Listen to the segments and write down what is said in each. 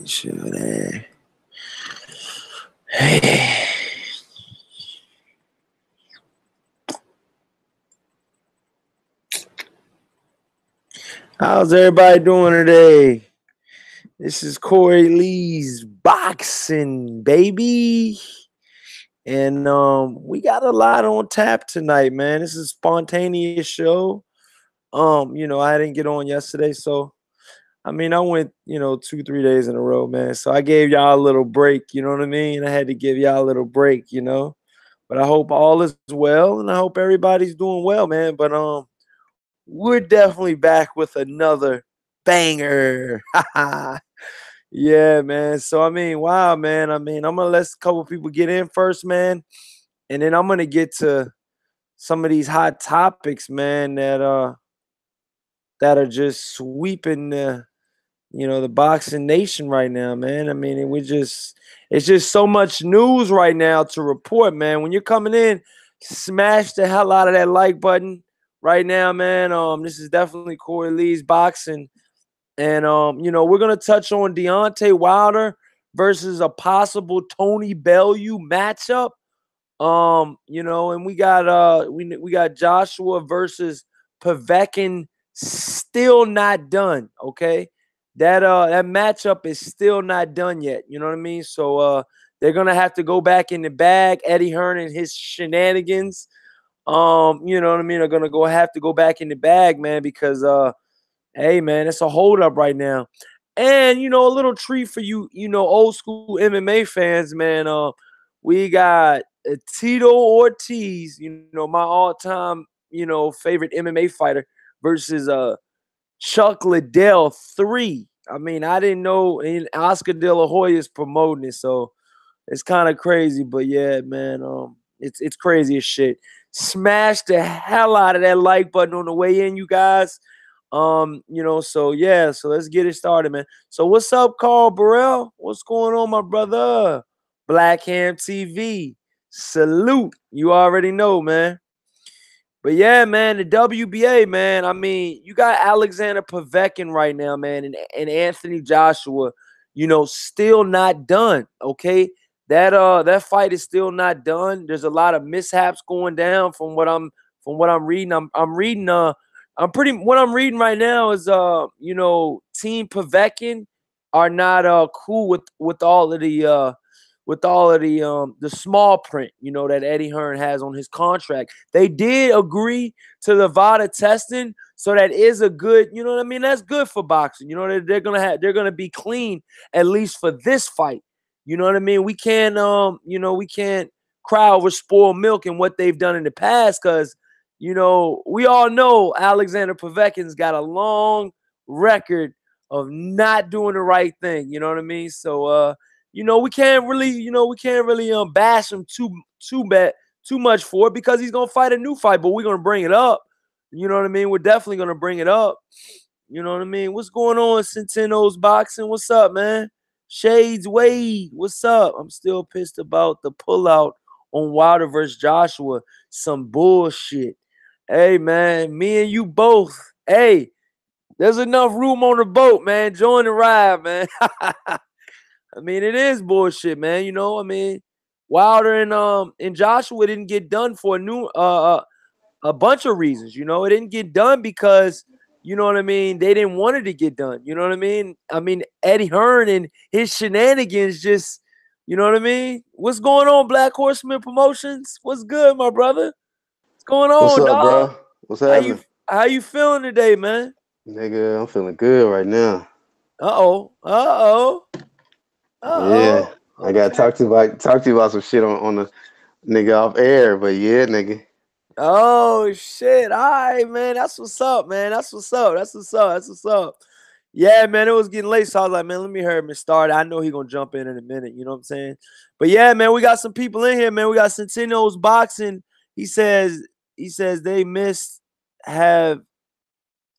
make sure that. Hey. How's everybody doing today? This is Corey Lee's Boxing, baby. And we got a lot on tap tonight, man. This is a spontaneous show. I didn't get on yesterday, so I went, 2-3 days in a row, man. So I gave y'all a little break, you know what I mean? I had to give y'all a little break, But I hope all is well, and I hope everybody's doing well, man. But we're definitely back with another banger. Yeah, man. So wow, man. I'm gonna let a couple people get in first, man, and then I'm gonna get to some of these hot topics, man, that are just sweeping the boxing nation right now, man. It's just so much news right now to report, man. When you're coming in, smash the hell out of that like button right now, man. This is definitely Corey Lee's Boxing. And we're gonna touch on Deontay Wilder versus a possible Tony Bellew matchup. And we got Joshua versus Povetkin still not done. Okay. That matchup is still not done yet. You know what I mean? So they're gonna have to go back in the bag. Eddie Hearn and his shenanigans. You know what I mean? Are gonna have to go back in the bag, man, because hey, man, it's a holdup right now. And, a little treat for you, old school MMA fans, man. We got Tito Ortiz, my all-time, favorite MMA fighter versus Chuck Liddell 3. I didn't know Oscar De La Hoya is promoting it, so it's kind of crazy. But, yeah, man, it's crazy as shit. Smash the hell out of that like button on the way in, you guys. So let's get it started, man. So what's up, Carl Burrell? What's going on, my brother? Black Ham TV. Salute. You already know, man. But yeah, man, the WBA, man. You got Alexander Povetkin right now, man, and Anthony Joshua, still not done. Okay. That fight is still not done. There's a lot of mishaps going down from what I'm reading. I'm reading what I'm reading right now is Team Povetkin are not cool with all of the small print, that Eddie Hearn has on his contract. They did agree to the VADA testing, so that is a good, that's good for boxing. They're gonna be clean at least for this fight. You know what I mean? We can't we can't cry over spoiled milk and what they've done in the past, because we all know Alexander Povetkin's got a long record of not doing the right thing. You know what I mean? So we can't really bash him too much for it, because he's gonna fight a new fight, but we're gonna bring it up. You know what I mean? We're definitely gonna bring it up. You know what I mean? What's going on, Centeno's Boxing? What's up, man? Shades Wade, what's up? I'm still pissed about the pullout on Wilder versus Joshua. Some bullshit. Hey, man, me and you both. Hey, there's enough room on the boat, man. Join the ride, man. It is bullshit, man. Wilder and Joshua didn't get done for a bunch of reasons. It didn't get done because, they didn't want it to get done. You know what I mean? Eddie Hearn and his shenanigans just, you know what I mean? What's going on, Black Horseman Promotions? What's good, my brother? What's going on, What's up, dog? bro? What's happening? How you feeling today, man? Nigga, I'm feeling good right now. Uh-oh. Yeah. I gotta talk to you about some shit on the nigga off air, but yeah, nigga. Oh shit. All right, man. That's what's up, man. That's what's up. Yeah, man, it was getting late, so I was like, man, let me hurry up and start. I know he's gonna jump in a minute, you know what I'm saying? But yeah, man, we got some people in here, man. We got Centeno's Boxing. He says they have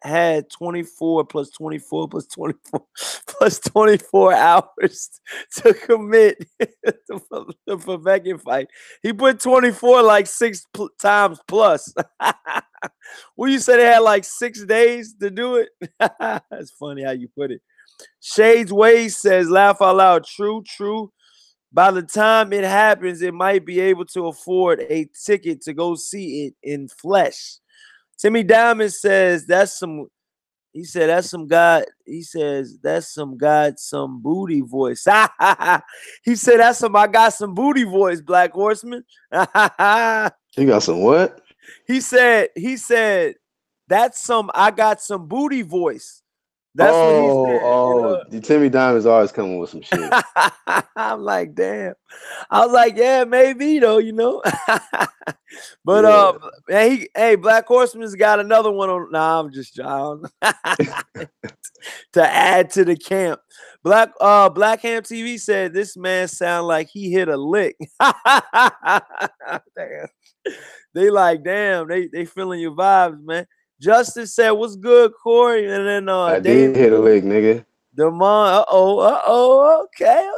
had 24 plus 24 plus 24 plus 24 hours to commit the Povetkin fight. He put 24 like 6 times plus. Well, you said it had like 6 days to do it. That's funny how you put it. Shades Ways says, laugh out loud. True, true. By the time it happens, it might be able to afford a ticket to go see it in flesh. Timmy Diamond says, that's some. He said, that's some God. He says, that's some God, some booty voice. He said, that's some I got some booty voice, Black Horseman. You got some what? He said, that's some I got some booty voice. That's what he said. The Timmy Diamond's always coming with some shit. I'm like, damn. I was like, yeah, maybe though, But man, hey, Black Horseman's got another one on. Nah, I'm just trying to add to the camp. Black Ham TV said this man sound like he hit a lick. Damn. They like, damn, they feeling your vibes, man. Justice said, what's good, Corey? And then I did hit a lick, nigga. Demond, okay.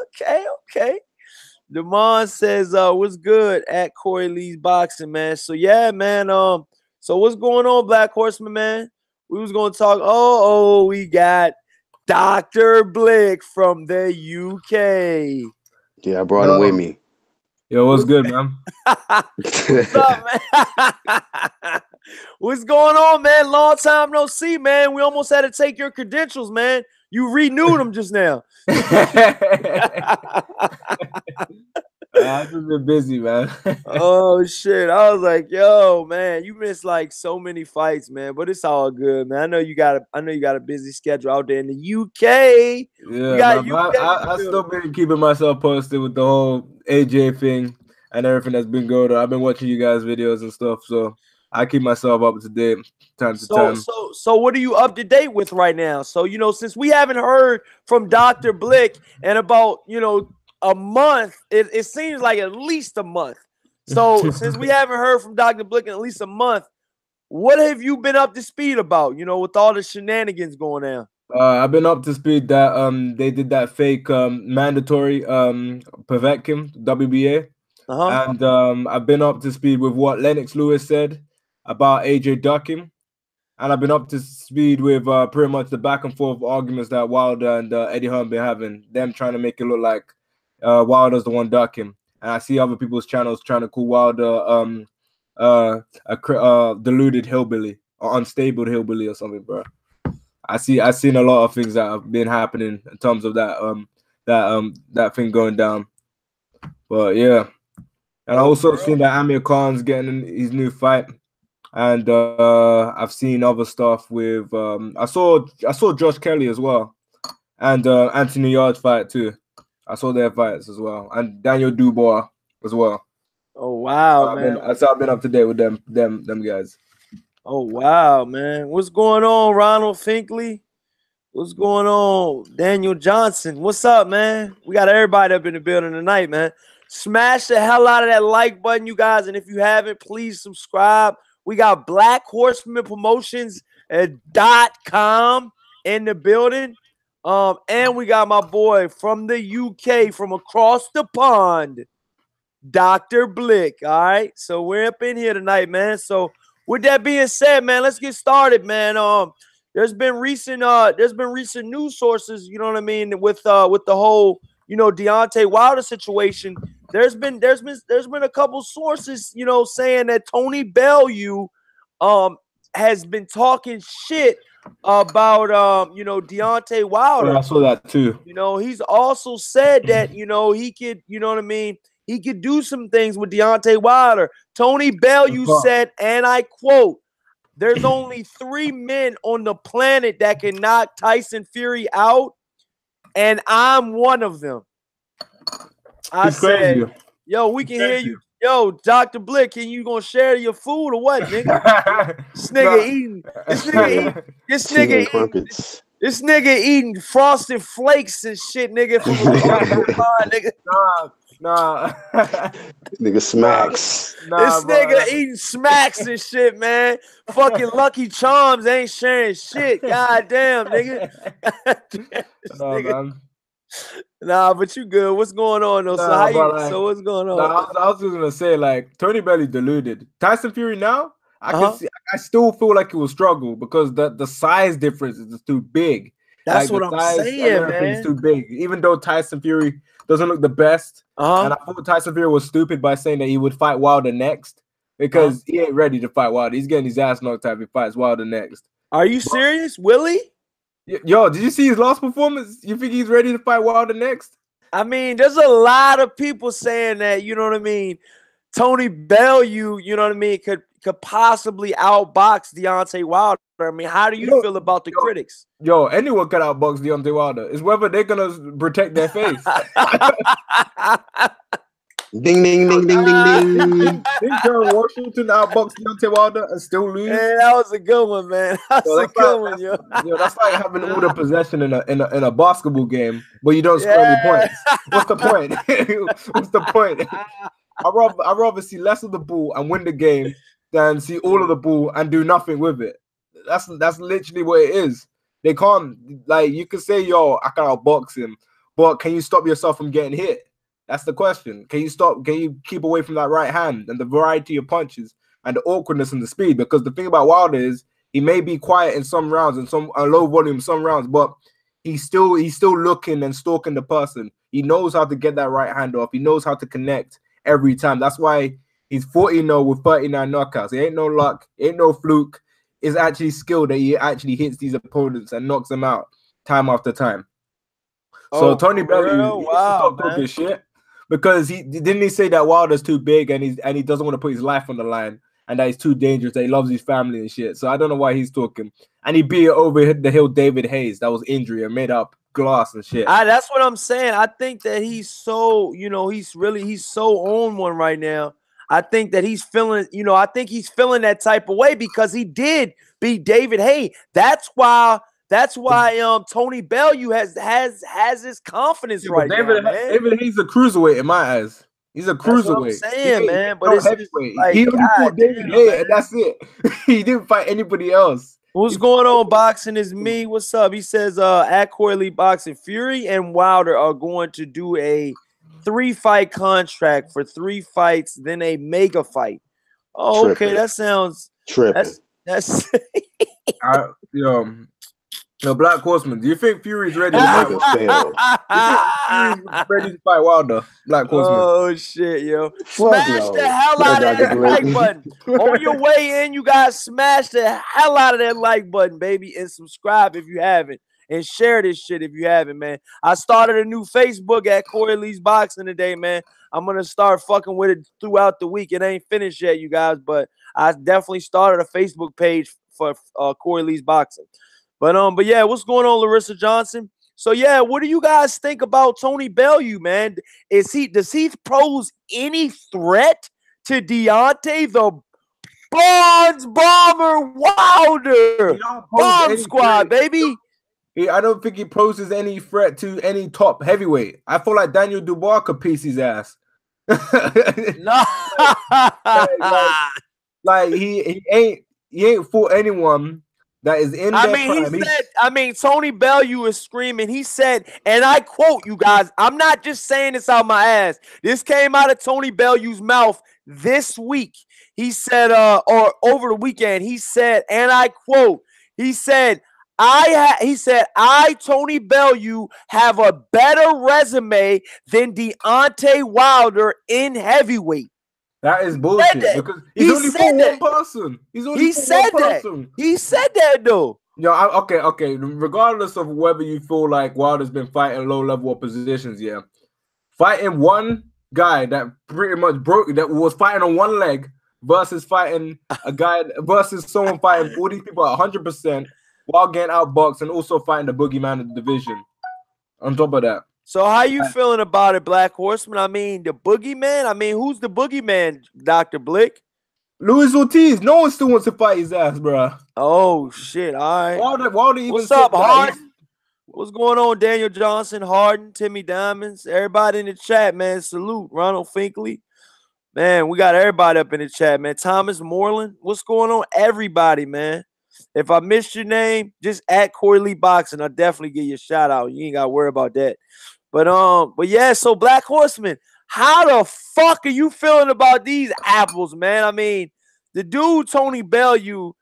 Demond says, what's good at Corey Lee's Boxing, man? So yeah, man. So what's going on, Black Horseman, man? We was gonna talk. We got Dr. Blick from the UK. Yeah, I brought him with me. Yo, what's good, man? What's up, man? What's going on, man? Long time no see, man. We almost had to take your credentials, man. You renewed them just now. I've just been busy, man. Oh shit! I was like, yo, man, you missed like so many fights, man. But it's all good, man. I know you got a busy schedule out there in the UK. Yeah, man, I still been keeping myself posted with the whole AJ thing and everything that's been going on. I've been watching you guys' videos and stuff, so I keep myself up to date time to time. So what are you up to date with right now? So, since we haven't heard from Dr. Blick in about, a month, it seems like at least a month. So since we haven't heard from Dr. Blick in at least a month, what have you been up to speed about, with all the shenanigans going on? I've been up to speed that they did that fake mandatory Povetkin, WBA. And I've been up to speed with what Lennox Lewis said about AJ ducking. And I've been up to speed with pretty much the back and forth arguments that Wilder and Eddie Hearn been having. Them trying to make it look like Wilder's the one ducking. And I see other people's channels trying to call Wilder a deluded hillbilly or unstable hillbilly or something, bro. I've seen a lot of things that have been happening in terms of that thing going down. But yeah. And I also seen that Amir Khan's getting his new fight. And I've seen other stuff with I saw Josh Kelly as well, and Anthony Yard's fight too. I saw their fights as well, and Daniel Dubois as well. Oh wow, man! I've been up to date with them guys. Oh wow, man! What's going on, Ronald Finkley? What's going on, Daniel Johnson? What's up, man? We got everybody up in the building tonight, man. Smash the hell out of that like button, you guys, and if you haven't, please subscribe. We got Black Horseman Promotions.com in the building. And we got my boy from the UK, from across the pond, Dr. Blick. All right. So we're up in here tonight, man. So with that being said, man, let's get started, man. There's been recent news sources, you know what I mean, with the whole, Deontay Wilder situation. There's been a couple sources, saying that Tony Bellew has been talking shit about Deontay Wilder. Yeah, I saw that too. He's also said that he could, he could do some things with Deontay Wilder. Tony Bellew said, and I quote, "There's only 3 men on the planet that can knock Tyson Fury out, and I'm one of them." I said, crazy. Yo, we can hear you. Yo, Dr. Blick, can you gonna share your food or what, nigga? This nigga eating Frosted Flakes and shit, nigga. From nigga. Nah. Nigga smacks. This nigga eating smacks and shit, man. Fucking Lucky Charms ain't sharing shit. God damn, nigga. Man. Nah, but you good. What's going on though? So what's going on? I was just gonna say, like, Tony Bellew deluded. Tyson Fury now, I still feel like it will struggle because the size difference is just too big. That's like what I'm saying, man. Is too big. Even though Tyson Fury doesn't look the best, and I thought Tyson Fury was stupid by saying that he would fight Wilder next because he ain't ready to fight Wilder. He's getting his ass knocked out if he fights Wilder next. Are you serious, Willie? Yo, did you see his last performance? You think he's ready to fight Wilder next? I mean, there's a lot of people saying that, you know what I mean? Tony Bellew, you know what I mean, could possibly outbox Deontay Wilder. I mean, how do you feel about the critics? Yo, anyone can outbox Deontay Wilder. It's whether they're gonna protect their face. Ding, ding, ding, ding, ding, ding. Think Gerald Washington outbox Deontay Wilder and still lose? Hey, that was a good one, man. That's a good one, yo. That's like having all the possession in a basketball game, but you don't score any points. What's the point? What's the point? I'd rather see less of the ball and win the game than see all of the ball and do nothing with it. That's literally what it is. They can't, like, you can say, yo, I can outbox him, but can you stop yourself from getting hit? That's the question. Can you keep away from that right hand and the variety of punches and the awkwardness and the speed? Because the thing about Wilder is he may be quiet in some rounds and some low volume some rounds, but he's still looking and stalking the person. He knows how to get that right hand off. He knows how to connect every time. That's why he's 40-0 with 39 knockouts. It ain't no luck. It ain't no fluke. It's actually skill that he actually hits these opponents and knocks them out time after time. So Tony Bellew, he stop talking shit. Because he didn't say that Wilder's too big and he doesn't want to put his life on the line and that he's too dangerous, that he loves his family and shit. So I don't know why he's talking. And he beat over the hill David Hayes. That was injury and made up glass and shit. That's what I'm saying. I think that he's so, he's so on one right now. I think that he's feeling, I think he's feeling that type of way because he did beat David Hayes. That's why Tony Bellew has his confidence now, man. David Hayes a cruiserweight in my eyes. He's a cruiserweight. That's what I'm saying, man. But it's heavyweight. Like, he only fought David Hayes, and that's it. He didn't fight anybody else. What's going on? Boxing is me. What's up? He says at Corey Lee Boxing, Fury and Wilder are going to do a 3-fight contract for 3 fights, then a mega fight. Oh, tripping. Okay. That sounds tripping. That's No, Black Horseman. Do you think Fury's ready to fight? Ready to fight Wilder? Black Horseman. Oh shit, yo! Smash the hell out of that like button. On your way in, you guys smash the hell out of that like button, baby, and subscribe if you haven't, and share this shit if you haven't, man. I started a new Facebook at Corey Lee's Boxing today, man. I'm gonna start fucking with it throughout the week. It ain't finished yet, you guys, but I definitely started a Facebook page for Corey Lee's Boxing. But yeah, what's going on, Larissa Johnson? So yeah, what do you guys think about Tony Bellew, man? Does he pose any threat to Deontay, the Barnes Bomber Wilder Bomb Squad, baby? I don't think he poses any threat to any top heavyweight. I feel like Daniel Dubois could piece his ass. No, like he ain't fought anyone that is in their prime. Tony Bellew is screaming. He said, and I quote, you guys, I'm not just saying this out my ass. This came out of Tony Bellew's mouth this week. He said, or over the weekend, he said, and I quote, he said, I, Tony Bellew, have a better resume than Deontay Wilder in heavyweight. That is bullshit because he's only for one person. He said that though. Okay. Regardless of whether you feel like Wilder's been fighting low level oppositions, yeah, fighting one guy that pretty much that was fighting on one leg versus fighting a guy versus someone fighting all these people at 100% while getting outboxed and also fighting the boogeyman of the division. On top of that. So how you feeling about it, Black Horseman? I mean, the boogeyman? I mean, who's the boogeyman, Dr. Blick? Luis Ortiz. No one still wants to fight his ass, bro. Oh, shit. All right. Wilder even what's up, Harden? What's going on, Daniel Johnson, Harden, Timmy Diamonds? Everybody in the chat, man. Salute. Ronald Finkley. Man, we got everybody up in the chat, man. Thomas Moreland. What's going on, everybody, man? If I missed your name, just at Corey Lee Boxing. I'll definitely give you a shout out. You ain't got to worry about that. But yeah, so Black Horseman, how the fuck are you feeling about these apples, man? I mean, the dude Tony Bellew,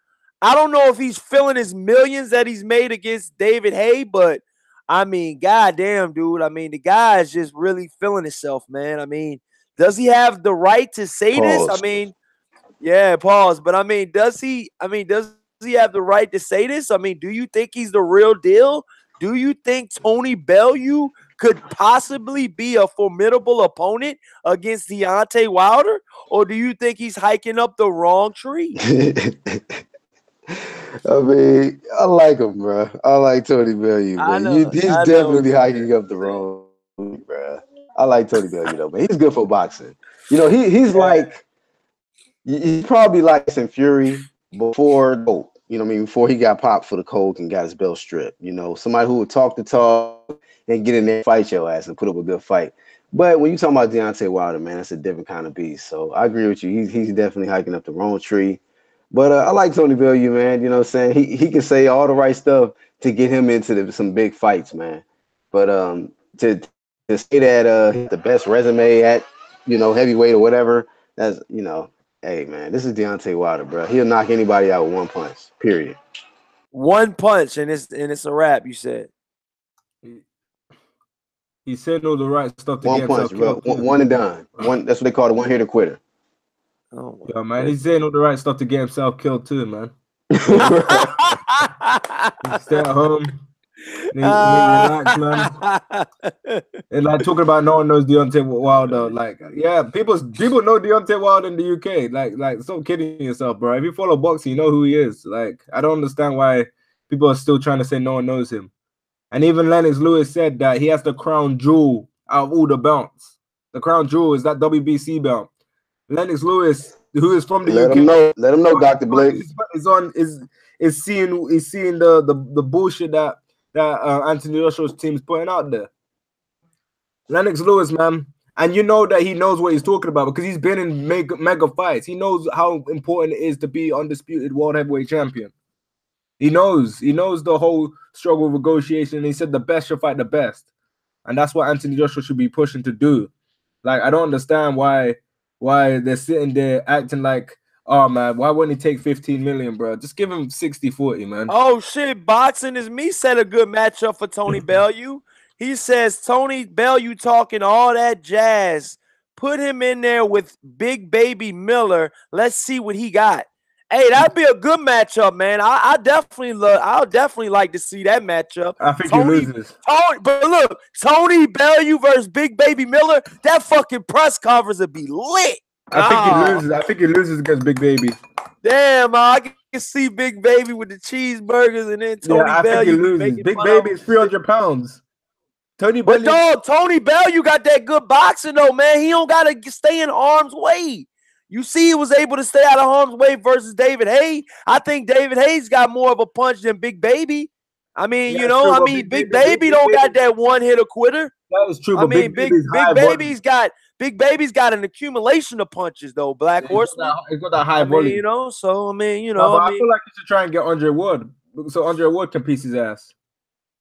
I don't know if he's feeling his millions that he's made against David Haye, but I mean, goddamn, dude. I mean, the guy is just really feeling himself, man. I mean, does he have the right to say this? I mean, yeah, pause. But I mean, does he have the right to say this? I mean, do you think he's the real deal? Do you think Tony Bellew could possibly be a formidable opponent against Deontay Wilder? Or do you think he's hiking up the wrong tree? I mean, I like him, bro. I like Tony Bellew, but he's definitely hiking up the wrong tree, bro. I like Tony Bellew, though, man. He's good for boxing. You know, he's like, he's probably like Tyson Fury before dope. You know what I mean? Before he got popped for the coke and got his belt stripped. You know, somebody who would talk the talk and get in there and fight your ass and put up a good fight. But when you talk about Deontay Wilder, man, that's a different kind of beast. So I agree with you. He's definitely hiking up the wrong tree. But I like Tony Bellew, man. You know what I'm saying? He can say all the right stuff to get him into some big fights, man. But to say that the best resume at, you know, heavyweight or whatever, that's, you know, hey, man, this is Deontay Wilder, bro. He'll knock anybody out with one punch, period. One punch, and it's a wrap, you said. He said all the right stuff to get himself killed. One and done. That's what they call the one-hitter quitter. Oh, yeah, man, he's saying all the right stuff to get himself killed too, man. Stay at home. Relax, man. And like talking about no one knows Deontay Wilder. Like, yeah, people know Deontay Wilder in the UK. Like, stop kidding yourself, bro. If you follow boxing, you know who he is. Like, I don't understand why people are still trying to say no one knows him. And even Lennox Lewis said that he has the crown jewel out of all the belts. The crown jewel is that WBC belt. Lennox Lewis, who is from the UK, let him know, Dr. Blake. Is seeing the bullshit that Anthony Joshua's team is putting out there. Lennox Lewis, man, and you know that he knows what he's talking about because he's been in mega fights. He knows how important it is to be undisputed world heavyweight champion. He knows the whole struggle of negotiation. He said the best should fight the best, and that's what Anthony Joshua should be pushing to do. Like, I don't understand why they're sitting there acting like, oh, man, why wouldn't he take 15 million, bro? Just give him 60-40, man. Oh, shit. Boxing is me set a good matchup for Tony Bellew. He says Tony Bellew talking all that jazz. Put him in there with Big Baby Miller. Let's see what he got. Hey, that'd be a good matchup, man. I'll definitely like to see that matchup. I think he loses. But look, Tony Bellew versus Big Baby Miller, that fucking press conference would be lit. I think he loses. I think he loses against Big Baby. Damn, I can see Big Baby with the cheeseburgers and then Tony Bellew. I think he loses. Big Baby is 300 pounds. Tony Bellew got that good boxing though, man. He don't gotta stay in harm's way. You see, he was able to stay out of harm's way versus David Haye. I think David Haye's got more of a punch than Big Baby. I mean, Big Baby don't got that one-hitter quitter. That is true. I mean, Big Baby's got an accumulation of punches though. Black Horseman. He's got that high volume. I feel like he should try and get Andre Ward, so Andre Ward can piece his ass.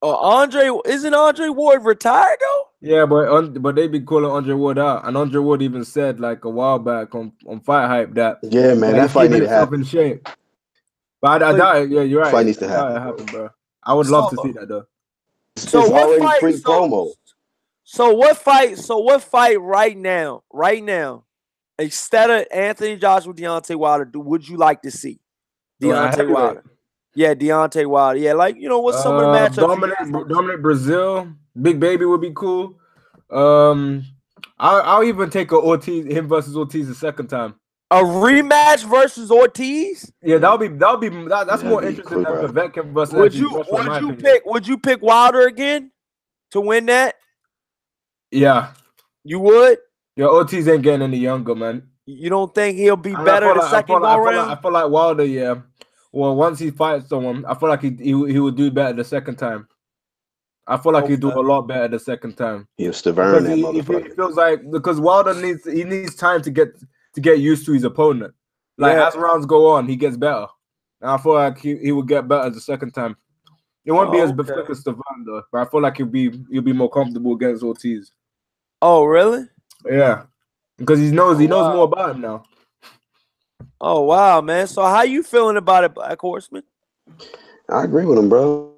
Oh, isn't Andre Ward retired though? Yeah, but they be calling Andre Ward out, and Andre Ward even said like a while back on Fight Hype that that fight needs to happen. In shape. But I doubt it. Yeah, you're right. Fight needs to happen, bro. I would love to see that though. So what fight right now, instead of Anthony Joshua, Deontay Wilder, would you like to see? Deontay Wilder. Yeah, Deontay Wilder. Yeah, like, what's some of the matchups? Dominic Brazil, Big Baby would be cool. I'll even take him versus Ortiz the second time. A rematch versus Ortiz? Yeah, that's more interesting than Povetkin versus. Would you pick Wilder again to win that? Yeah, you would. Yeah, Ortiz ain't getting any younger, man. You don't think he'll be better the second go around? I feel like Wilder, yeah. Well, once he fights someone, I feel like he would do better the second time. I feel like he'd do a lot better the second time. He'll Stavern that motherfucker. He feels like because Wilder needs time to get used to his opponent. Like as rounds go on, he gets better. And I feel like he would get better the second time. It won't be as quick as Stavern though, but I feel like he'll be more comfortable against Ortiz. Oh, really? Yeah, because he knows more about him now. Oh wow, man. So how you feeling about it, Black Horseman? I agree with him, bro.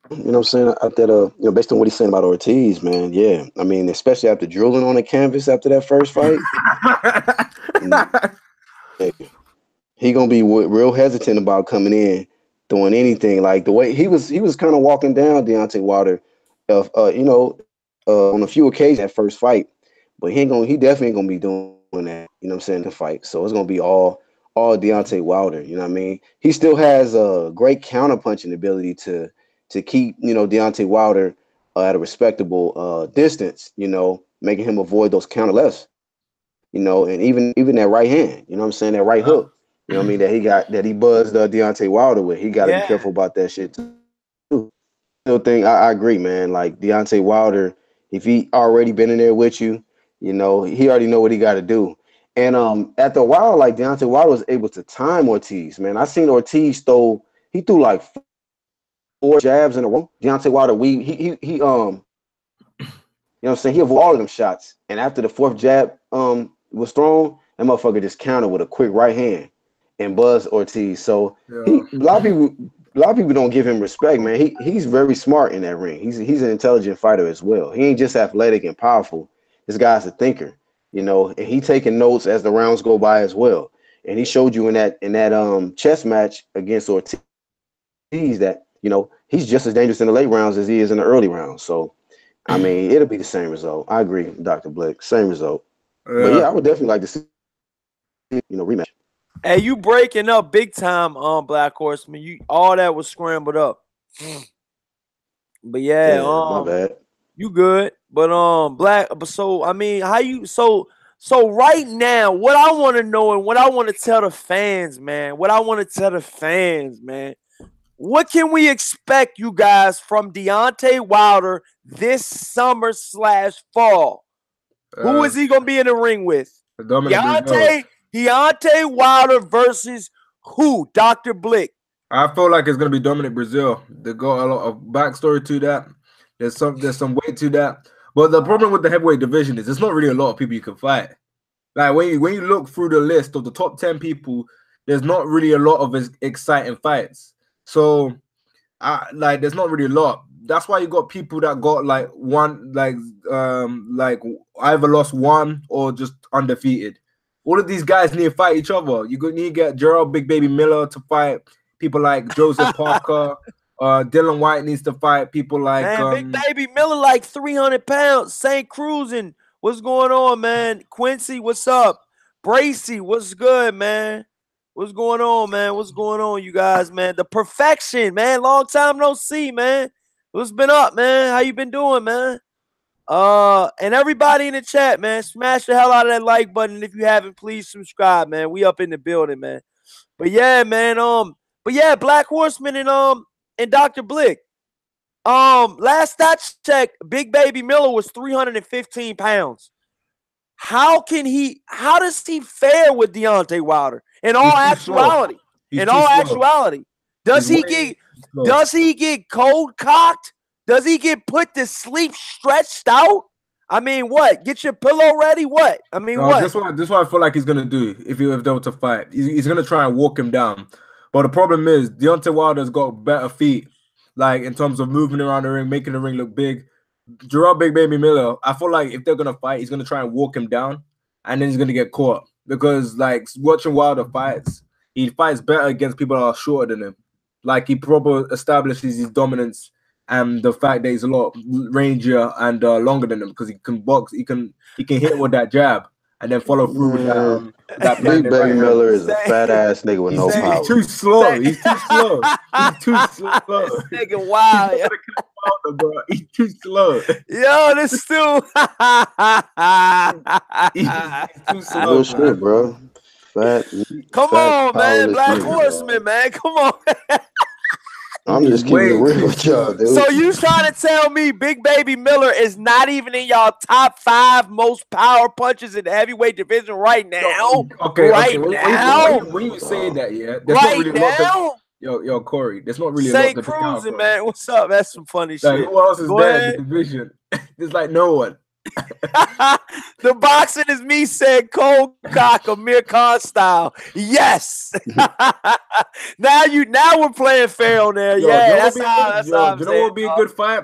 You know what I'm saying? After that, based on what he's saying about Ortiz, man, yeah. I mean, especially after drooling on the canvas after that first fight, he gonna be real hesitant about coming in doing anything. Like the way he was kind of walking down Deontay Wilder, on a few occasions that first fight, but he definitely gonna be doing that. You know what I'm saying? The fight, so it's gonna be all Deontay Wilder. You know what I mean? He still has a great counterpunching ability to keep Deontay Wilder at a respectable distance. Making him avoid those counter lefts. And even that right hand. You know what I'm saying? That right hook. You know what I mean? That he buzzed Deontay Wilder with. He got to be careful about that shit too. Still think I agree, man. Like Deontay Wilder, if he already been in there with you, he already know what he got to do. And after a while, like Deontay Wilder was able to time Ortiz. Man, I seen Ortiz threw like 4 jabs in a row. Deontay Wilder, you know what I'm saying? He avoided all of them shots. And after the 4th jab was thrown, that motherfucker just countered with a quick right hand and buzzed Ortiz. So a lot of people don't give him respect, man. He's very smart in that ring. He's an intelligent fighter as well. He ain't just athletic and powerful. This guy's a thinker, and he taking notes as the rounds go by as well. And he showed you in that chess match against Ortiz that, he's just as dangerous in the late rounds as he is in the early rounds. So I mean, it'll be the same result. I agree, Dr. Blick. Same result. But yeah, I would definitely like to see, rematch. Hey, you breaking up big time, Black Horseman. All that was scrambled up. But yeah, my bad. You good. But so I mean, how you so right now, what I want to know and what I want to tell the fans, man, what can we expect, you guys, from Deontay Wilder this summer / fall? Who is he gonna be in the ring with? Deontay Wilder versus who? Dr. Blick. I feel like it's gonna be Dominic Brazil. They got a lot of backstory to that. There's some weight to that. But the problem with the heavyweight division is there's not really a lot of people you can fight. Like when you look through the list of the top 10 people, there's not really a lot of exciting fights. So there's not really a lot. That's why you got people that got like one, like either lost one or just undefeated. All of these guys need to fight each other. You need to get Gerald Big Baby Miller to fight people like Joseph Parker. Dylan White needs to fight people like Big Baby Miller, like 300 pounds. St. Cruising. What's going on, man? Quincy, what's up? Bracy, what's good, man? What's going on, man? What's going on, you guys, man? The Perfection, man. Long time no see, man. What's been up, man? How you been doing, man? And everybody in the chat, man, smash the hell out of that like button. If you haven't, please subscribe, man. We up in the building, man. But yeah, man. Black Horseman and Dr. Blick. Last I checked, Big Baby Miller was 315 pounds. How does he fare with Deontay Wilder? In all actuality, does he get cold cocked? Does he get put to sleep stretched out? I mean, what? Get your pillow ready? What? I mean, what? This is what I feel like he's gonna do if they were to fight. He's gonna try and walk him down. But the problem is Deontay Wilder's got better feet, like in terms of moving around the ring, making the ring look big. Gerald Big Baby Miller, I feel like if they're gonna fight, he's gonna try and walk him down, and then he's gonna get caught. Because like watching Wilder fights, he fights better against people that are shorter than him. Like he probably establishes his dominance and the fact that he's a lot rangier and longer than him because he can box, he can hit with that jab and then follow through with that. Big Baby Miller is a fat ass nigga with no power. He's too slow. He's too slow. He's too slow. This nigga wild. He's too slow. Yo, this still. He's too slow. Real shit, bro. Come on, man. Black Horseman, man. Come on. I'm just keeping it real with y'all, dude. So you trying to tell me Big Baby Miller is not even in y'all top 5 most power punches in the heavyweight division right now? Okay. Now? When you say that, yeah. Right really now? Yo, Corey, there's not really St. Cruising, man. What's up? That's some funny shit. Who else is there in the division? There's like no one. The boxing is me saying cold cock Amir Khan style. Yes. now we're playing fair on there. Yo, yeah, that's how you know what would be a good fight?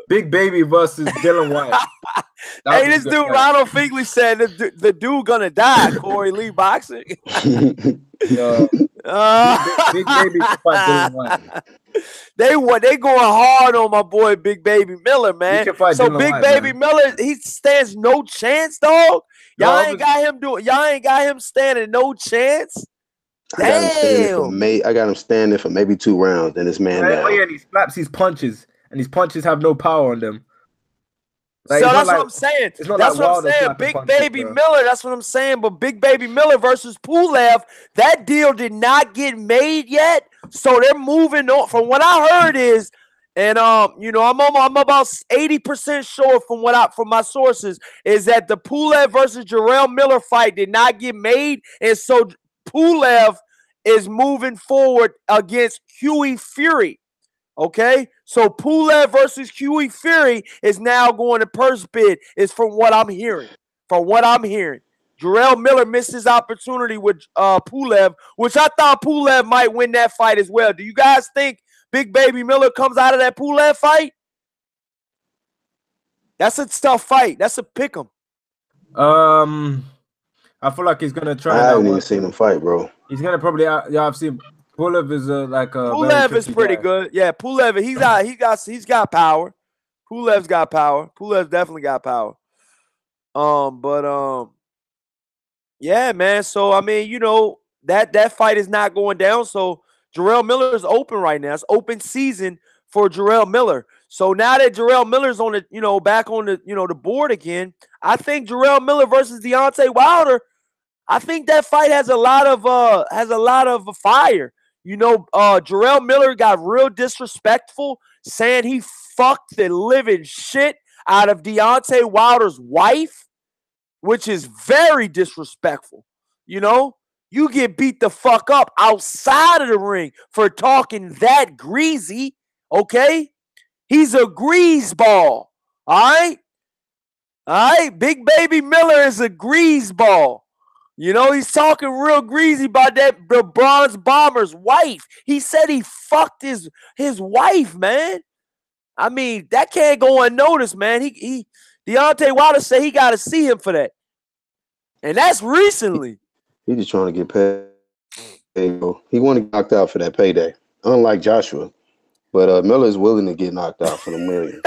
Big Baby versus Dylan White. Hey, this dude Ronald Fingley said the dude gonna die. Corey Lee boxing. Big Baby fight Dylan White. They going hard on my boy Big Baby Miller, man. So Dylan Big White, Baby man. Miller, he stands no chance, dog. Y'all ain't got him standing no chance. Damn. I got him standing for maybe 2 rounds, then this man down. Oh yeah, and he slaps his punches, and his punches have no power on them. Like, so that's what I'm saying. That's what I'm saying. Big Baby Miller, that's what I'm saying. But Big Baby Miller versus Pulev, that deal did not get made yet. So they're moving on. From what I heard is, and I'm about 80% sure from my sources, is that the Pulev versus Jarrell Miller fight did not get made. And so Pulev is moving forward against Huey Fury. Okay, so Pulev versus Huey Fury is now going to purse bid, is from what I'm hearing. Jarrell Miller missed his opportunity with Pulev, which I thought Pulev might win that fight as well. Do you guys think Big Baby Miller comes out of that Pulev fight? That's a tough fight. That's a pick 'em. I feel like he's gonna try. I haven't even seen him fight, bro. He's gonna probably. I've seen. Pulev is Pulev is pretty good. Yeah, Pulev. He's got power. Pulev's got power. Pulev's definitely got power. Yeah, man. So I mean, that fight is not going down. So Jarrell Miller is open right now. It's open season for Jarrell Miller. So now that Jarrell Miller's on the, back on the, the board again, I think Jarrell Miller versus Deontay Wilder. I think that fight has a lot of fire. Jarrell Miller got real disrespectful, saying he fucked the living shit out of Deontay Wilder's wife, which is very disrespectful. You get beat the fuck up outside of the ring for talking that greasy, okay? He's a greaseball, all right? All right? Big Baby Miller is a greaseball. He's talking real greasy about the Bronze Bomber's wife. He said he fucked his wife, man. I mean, that can't go unnoticed, man. Deontay Wilder said he got to see him for that. And that's recently. He just trying to get paid. He want to get knocked out for that payday, unlike Joshua. But Miller's willing to get knocked out for the millions.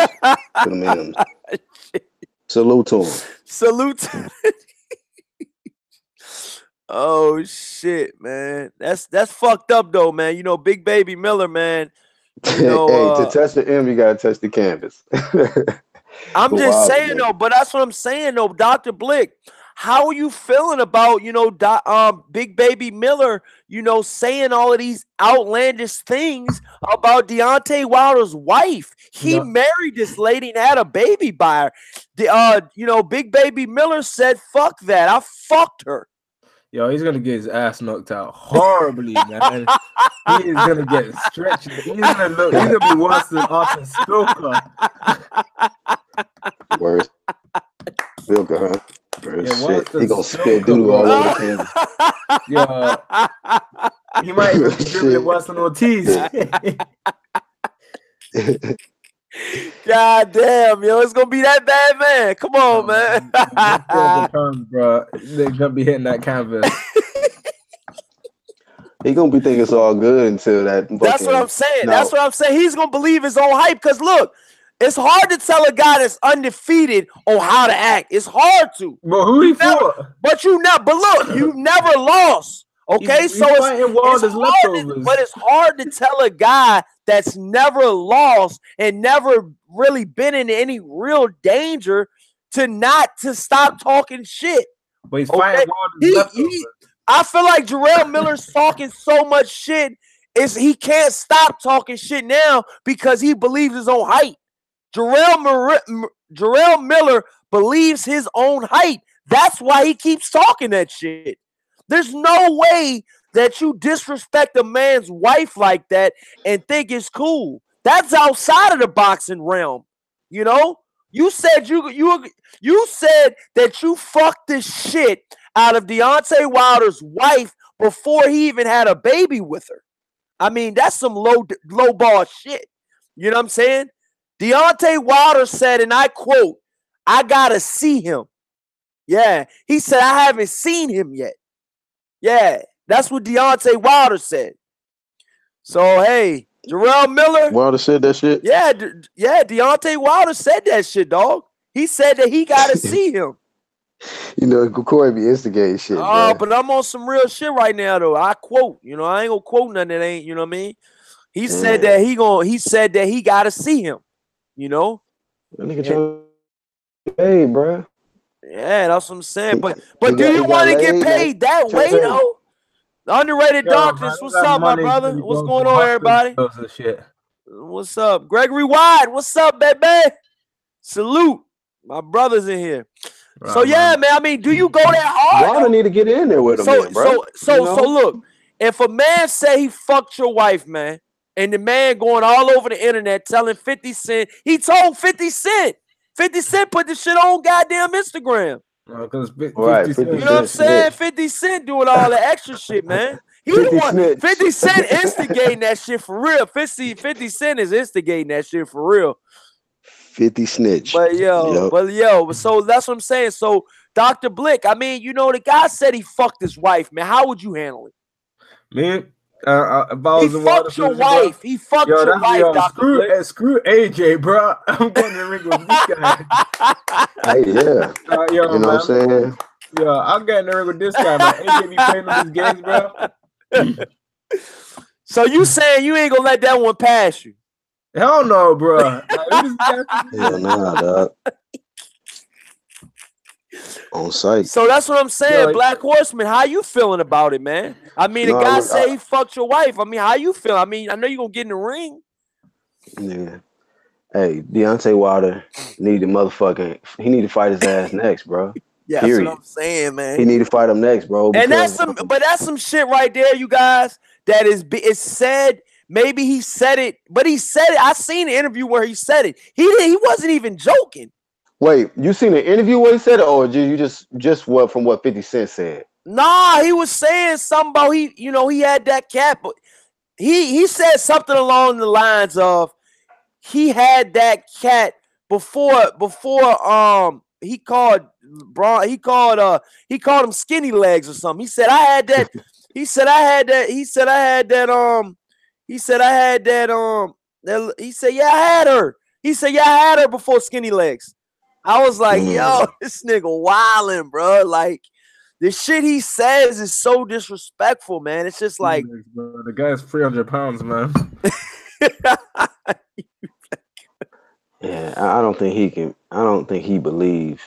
For the millions. Salute to him. Salute to him. Oh shit, man. That's fucked up though, man. Big Baby Miller, man. Hey, to test the M, you gotta test the canvas. I'm just saying though, but that's what I'm saying though, Dr. Blick. How are you feeling about, Big Baby Miller, saying all of these outlandish things about Deontay Wilder's wife? He married this lady and had a baby by her. Big Baby Miller said, fuck that. I fucked her. Yo, he's gonna get his ass knocked out horribly, man. He is gonna get stretched. He's gonna be worse than Arthur Spilker. Worse. Spilker, huh? Shit. He gonna spit doodle all over the canvas. Yeah. He might even be dribbling worse than Ortiz. God damn, it's gonna be that bad, man. Come on, man. Bro. They're gonna be hitting that canvas. He gonna be thinking it's all good until that. That's what I'm saying. No. That's what I'm saying. He's gonna believe his own hype. Because look, it's hard to tell a guy that's undefeated on how to act. It's hard to. But who he for? But look, you've never lost. Okay, so it's hard to tell a guy that's never lost and never really been in any real danger to stop talking shit. But he's fighting I feel like Jarrell Miller's talking so much shit he can't stop talking shit now because he believes his own hype. Jarrell Miller believes his own hype. That's why he keeps talking that shit. There's no way that you disrespect a man's wife like that and think it's cool. That's outside of the boxing realm. You said you said that you fucked the shit out of Deontay Wilder's wife before he even had a baby with her. I mean, that's some low ball shit. You know what I'm saying? Deontay Wilder said, and I quote, "I gotta see him." Yeah, he said, "I haven't seen him yet." Yeah, that's what Deontay Wilder said. So hey, Jarrell Miller. Wilder said that shit? Yeah, Deontay Wilder said that shit, dog. He said that he gotta see him. You know, Corey be instigating shit. Oh, but I'm on some real shit right now, though. I quote, you know, I ain't gonna quote nothing that ain't, you know what I mean? He said that he said that he gotta see him, you know. That nigga trying to pay, bro. Yeah, that's what I'm saying. But do you want to get paid that way though? Underrated Darkness. What's up, my brother? What's going on, everybody? What's up? Gregory White. What's up, baby? Salute. My brother's in here. Right, so yeah, man. I mean, do you go that hard? Wilder need to get in there with him, bro. So look, if a man say he fucked your wife, man, and the man going all over the internet telling 50 Cent, he told 50 Cent. 50 Cent put the shit on goddamn Instagram. Because you know what I'm saying? 50 Cent doing all the extra shit, man. He the one. 50 Cent instigating that shit for real. 50 Cent is instigating that shit for real. 50 snitch. But so that's what I'm saying. So Dr. Blick, I mean, you know, the guy said he fucked his wife, man. How would you handle it? Man, he fucked your wife. He fucked your wife, Dr. Blick. Screw AJ, bro. I'm going to ring with this guy. Hey, yeah. You know what I'm saying? Yeah, I'm getting the ring with this guy, man. AJ be playing on these games, bro. So you saying you ain't gonna let that one pass you? Hell no, bro. Hell nah, dog. On site. So that's what I'm saying, Black Horseman. How you feeling about it, man? I mean, the guy say he fucked your wife. I mean, how you feel? I mean, I know you gonna get in the ring. Yeah. Hey, Deontay Wilder need to he need to fight his ass next, bro. Yeah, that's what I'm saying, man. He need to fight him next, bro. And that's some shit right there, you guys. That it's said. Maybe he said it, but he said it. I seen an interview where he said it. He wasn't even joking. Wait, you seen an interview where he said it, or you just what from what 50 Cent said? Nah, he was saying something about he had that cat, but he said something along the lines of he had that cat before he called him skinny legs or something. He said I had that. He said I had that. He said I had that. He said I had that. He said yeah, I had her. He said yeah, I had her before skinny legs. I was like, yo, this nigga wildin', bro. Like, the shit he says is so disrespectful, man. It's just like the guy's 300 pounds, man. Yeah, I don't think he can. I don't think he believes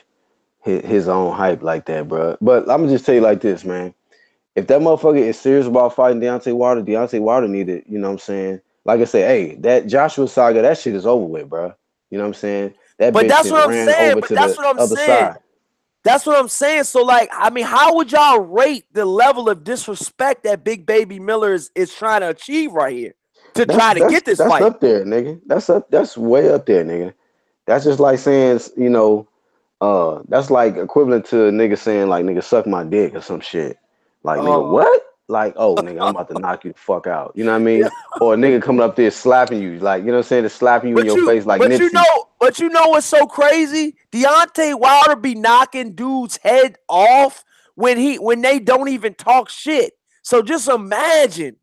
his own hype like that, bro. But I'm gonna just tell you like this, man. If that motherfucker is serious about fighting Deontay Wilder needed, you know what I'm saying? Like I say, hey, that Joshua saga, that shit is over with, bro. You know what I'm saying? But that's what I'm saying. But that's what I'm saying. That's what I'm saying. So, like, I mean, how would y'all rate the level of disrespect that Big Baby Miller is trying to achieve right here to try to get this fight? That's up there, nigga. That's way up there, nigga. That's just like saying, you know, that's like equivalent to a nigga saying, like, nigga, suck my dick or some shit. Like, nigga, what? Like, oh, nigga, I'm about to knock you the fuck out. You know what I mean? Yeah. Or a nigga coming up there slapping you. Like, you know what I'm saying? Slapping you in your face like Nipsey. But you know what's so crazy? Deontay Wilder be knocking dudes' head off when they don't even talk shit. So just imagine.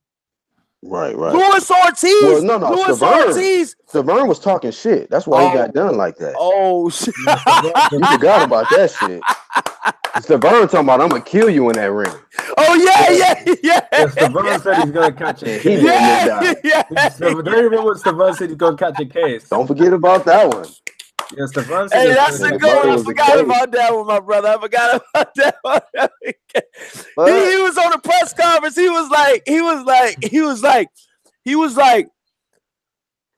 Right. Luis Ortiz. Well, no. Luis Ortiz. Severn was talking shit. That's why he got done like that. Oh, shit. You forgot about that shit. Severn talking about, I'm going to kill you in that ring. Oh, yeah. Severn said he's going to catch it. He yeah. Don't remember what Severn said he's going to catch a case. Don't forget about that one. Yeah, Severn said that's a good one. I forgot about that one, my brother. I forgot about that one. He was on the press conference. He was like,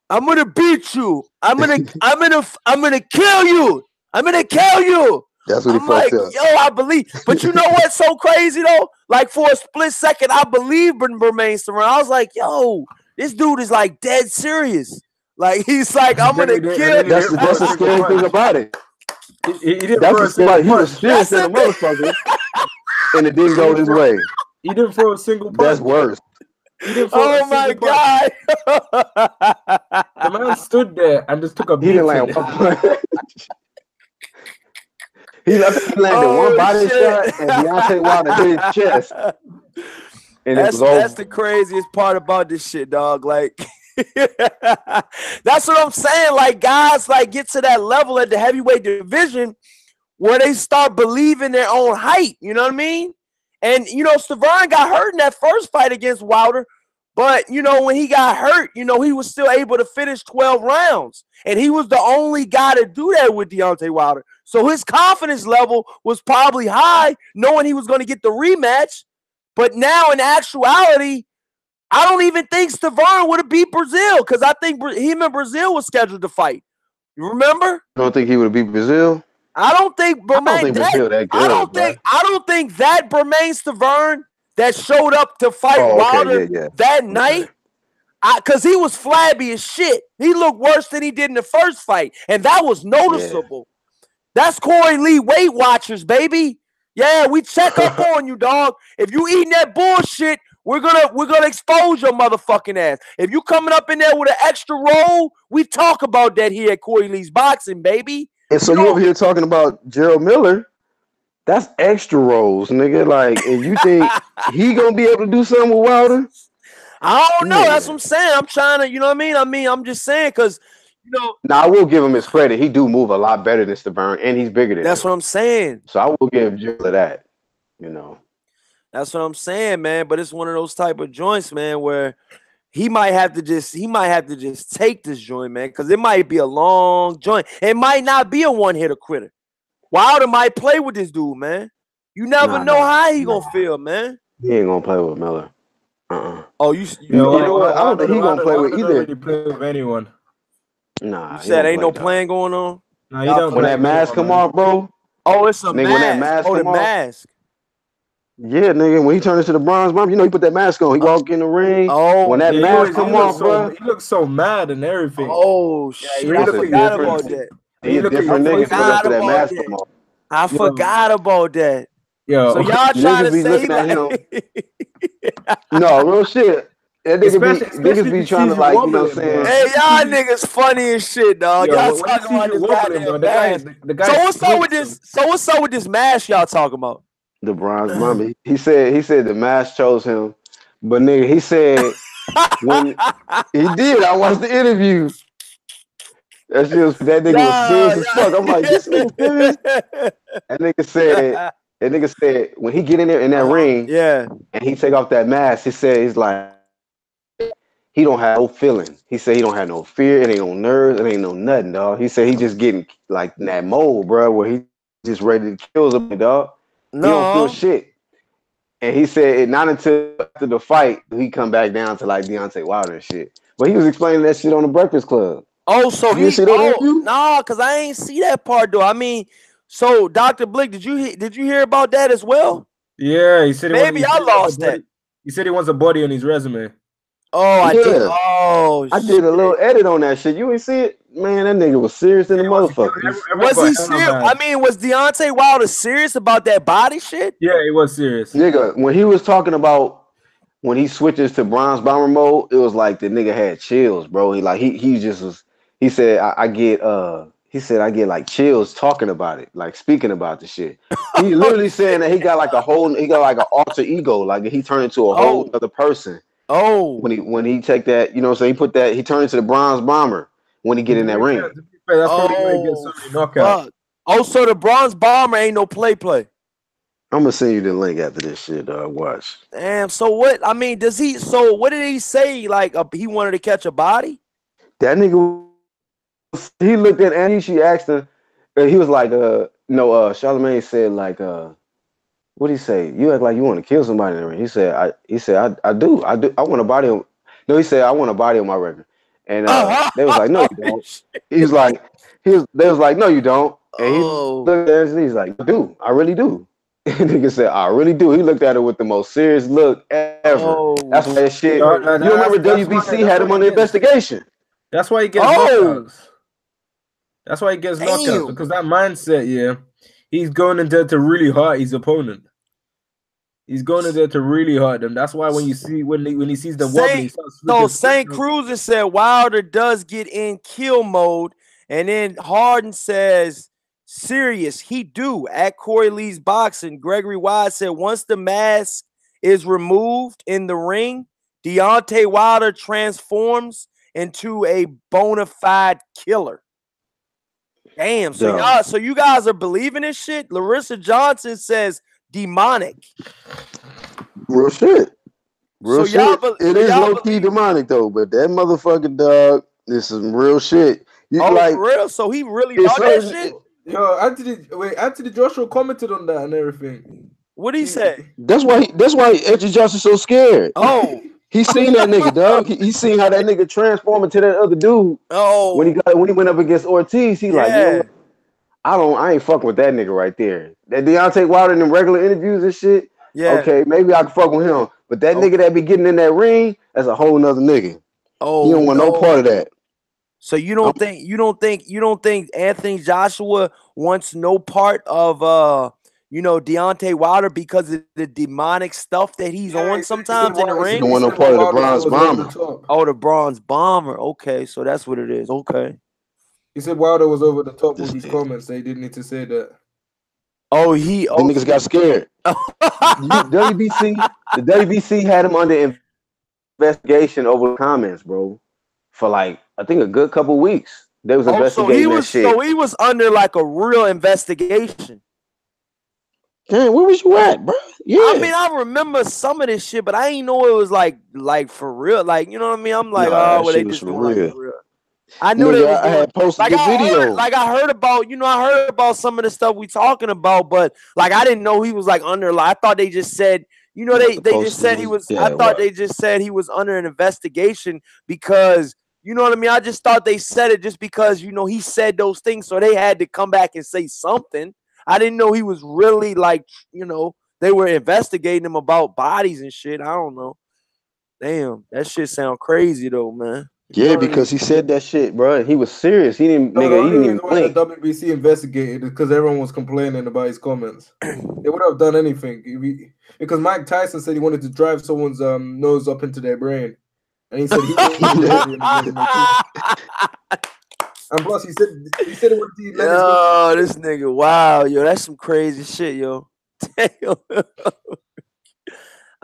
I'm going to beat you. I'm going to kill you. I'm going to kill you. That's what he fucked up. Yo, I believe. But you know what's so crazy, though? Like, for a split second, I believed in Bermain Serrano. I was like, yo, this dude is, like, dead serious. Like he's like, I'm gonna kill. That's the scary thing about it. He didn't That's throw the a single scary. He punch. was serious than a motherfucker, and it didn't go his way. He didn't throw a single punch. That's worse. Oh my God! The man stood there and just took a beat. He didn't land one punch. He landed one body shot, and Deontay Wilder hit his chest. And that's the craziest part about this shit, dog. Like, that's what I'm saying. Like, guys, like, get to that level at the heavyweight division where they start believing their own hype. You know what I mean? And you know, Stavron got hurt in that first fight against Wilder, but you know, when he got hurt, you know, he was still able to finish 12 rounds, and he was the only guy to do that with Deontay Wilder. So his confidence level was probably high, knowing he was going to get the rematch. But now, in actuality, I don't even think Stavron would have beat Brazil because I think him and Brazil was scheduled to fight. You remember? You don't think he would have beat Brazil? I don't think Bermain. I don't think that Bermain Stavron that showed up to fight Wilder that night, because he was flabby as shit. He looked worse than he did in the first fight, and that was noticeable. That's Corey Lee Weight Watchers, baby. Yeah, we check up on you, dog. If you eating that bullshit, we're gonna expose your motherfucking ass. If you coming up in there with an extra roll, we talk about that here at Corey Lee's Boxing, baby. And so you over here talking about Gerald Miller? That's extra rolls, nigga. Like, and you think he gonna be able to do something with Wilder? I don't know. That's what I'm saying. I'm trying to, you know what I mean? I'm just saying because, you know. Now, I will give him his credit. He do move a lot better than Stavron, and he's bigger than That's him. What I'm saying. So I will give Gerald that, you know. That's what I'm saying, man. But it's one of those type of joints, man, where he might have to just take this joint, man, because it might be a long joint. It might not be a one-hitter critter. Wilder might play with this dude, man. You never know how he gonna feel, man. He ain't gonna play with Miller. Oh, you know what? I don't think he gonna play with either. Really play with anyone. Nah, you said ain't no plan going on. Nah, he don't. When that mask come off, bro. Oh, it's a mask. When that mask the mask. Yeah, nigga. When he turned into the bronze bomb, you know he put that mask on. He walk in the ring. Oh, when that mask come off, bro. He looks so mad and everything. Oh shit! I forgot about that. He a different nigga after that mask come off. I forgot about that. Yo, so y'all trying to say no, real shit. That niggas be trying to, like, you know what I'm saying? Hey, y'all niggas funny as shit, dog. Y'all talking about this goddamn mask. So what's up with this mask y'all talking about? The bronze mummy. He said the mask chose him. But nigga, he said when he did, I watched the interview. That nigga was serious as fuck. I'm like, this nigga serious? That nigga said when he get in there in that ring, and he take off that mask, he said he's like, he don't have no feeling. He said he don't have no fear, it ain't no nerves, it ain't no nothing, dog. He said he just getting like in that mode, bro, where he just ready to kill somebody, dog. No. He don't feel shit. And he said not until after the fight he come back down to like Deontay Wilder and shit. But he was explaining that shit on the Breakfast Club. Oh, so you see that interview? No, because I ain't see that part though. I mean, so Dr. Blick, did you hear about that as well? Yeah, he said maybe I lost that. He said he wants a body on his resume. Oh, I did. Oh, I did a little edit on that shit. You ain't see it? Man, that nigga was serious in the motherfucker. Was he serious? I mean, was Deontay Wilder serious about that body shit? Yeah, he was serious. Nigga, when he was talking about when he switches to bronze bomber mode, it was like the nigga had chills, bro. He just was. He said I get like chills talking about it, like speaking about the shit. He literally saying that he got like an alter ego, like he turned into a whole other person. Oh, when he take that, you know, so he turned into the bronze bomber when he get in that ring. That's probably why he gets so many knockouts. Oh, so the bronze bomber ain't no play. I'm gonna send you the link after this shit, dog. Watch. Damn. So what? I mean, what did he say? Like he wanted to catch a body? That nigga. He looked at Annie. She asked him. He was like, Charlamagne said like, what did he say? You act like you want to kill somebody in the ring. He said, I do. I want a body on. No, he said, I want a body on my record. And they was like, no, you don't. They was like, no, you don't. And he looked at her, he's like, I do. I really do. And nigga said, I really do. He looked at her with the most serious look ever. That's why that shit. You remember WBC had him under investigation. That's why he gets knockouts. That's why he gets knockouts, because that mindset, yeah, he's going in there to really hurt his opponent. He's going in there to really hurt them. That's why when you see when he sees the wobbly, so St. Cruiser said Wilder does get in kill mode, and then Harden says serious he do at Corey Lee's boxing. Gregory Wise said once the mask is removed in the ring, Deontay Wilder transforms into a bona fide killer. Damn. So you guys are believing this shit? Larissa Johnson says demonic. Real shit. Real shit. It is low-key demonic though, but that motherfucking dog is some real shit. For real? So he really thought that shit? Yo, Anthony Joshua commented on that and everything. What'd he say? That's why Anthony Joshua's so scared. Oh. He seen that nigga, dog. He seen how that nigga transformed into that other dude. Oh. When he went up against Ortiz, he like, you know, I ain't fucking with that nigga right there. That Deontay Wilder in them regular interviews and shit. Yeah. Okay, maybe I can fuck with him. But that nigga that be getting in that ring, that's a whole nother nigga. Oh, he don't want no part of that. So you don't think Anthony Joshua wants no part of Deontay Wilder because of the demonic stuff that he's on sometimes in the ring? He don't want no part of the Bronze Bomber. Oh, the Bronze Bomber. Okay, so that's what it is. Okay. He said Wilder was over the top with his comments. They didn't need to say that. Oh, the niggas got scared. The WBC had him under investigation over the comments, bro, for like I think a good couple weeks. They was investigating that shit. So he was under like a real investigation. Damn, where was you at, bro? Yeah. I mean, I remember some of this shit, but I didn't know it was like for real. Like, you know what I mean? I'm like, they just doing like for real. I knew they was doing. I had posted the video. I heard about some of the stuff we talking about, but like I didn't know he was like under. Like, I thought they just said, they just said he was. I thought they just said he was under an investigation because, you know what I mean. I just thought they said it just because he said those things, so they had to come back and say something. I didn't know he was really like they were investigating him about bodies and shit. I don't know. Damn, that shit sound crazy though, man. Yeah, because he said that shit, bro. He was serious. He didn't even blink. The WBC investigated because everyone was complaining about his comments. They would have done anything because Mike Tyson said he wanted to drive someone's nose up into their brain, and he said he and plus he said it would be. Oh, this nigga! Wow, yo, that's some crazy shit, yo.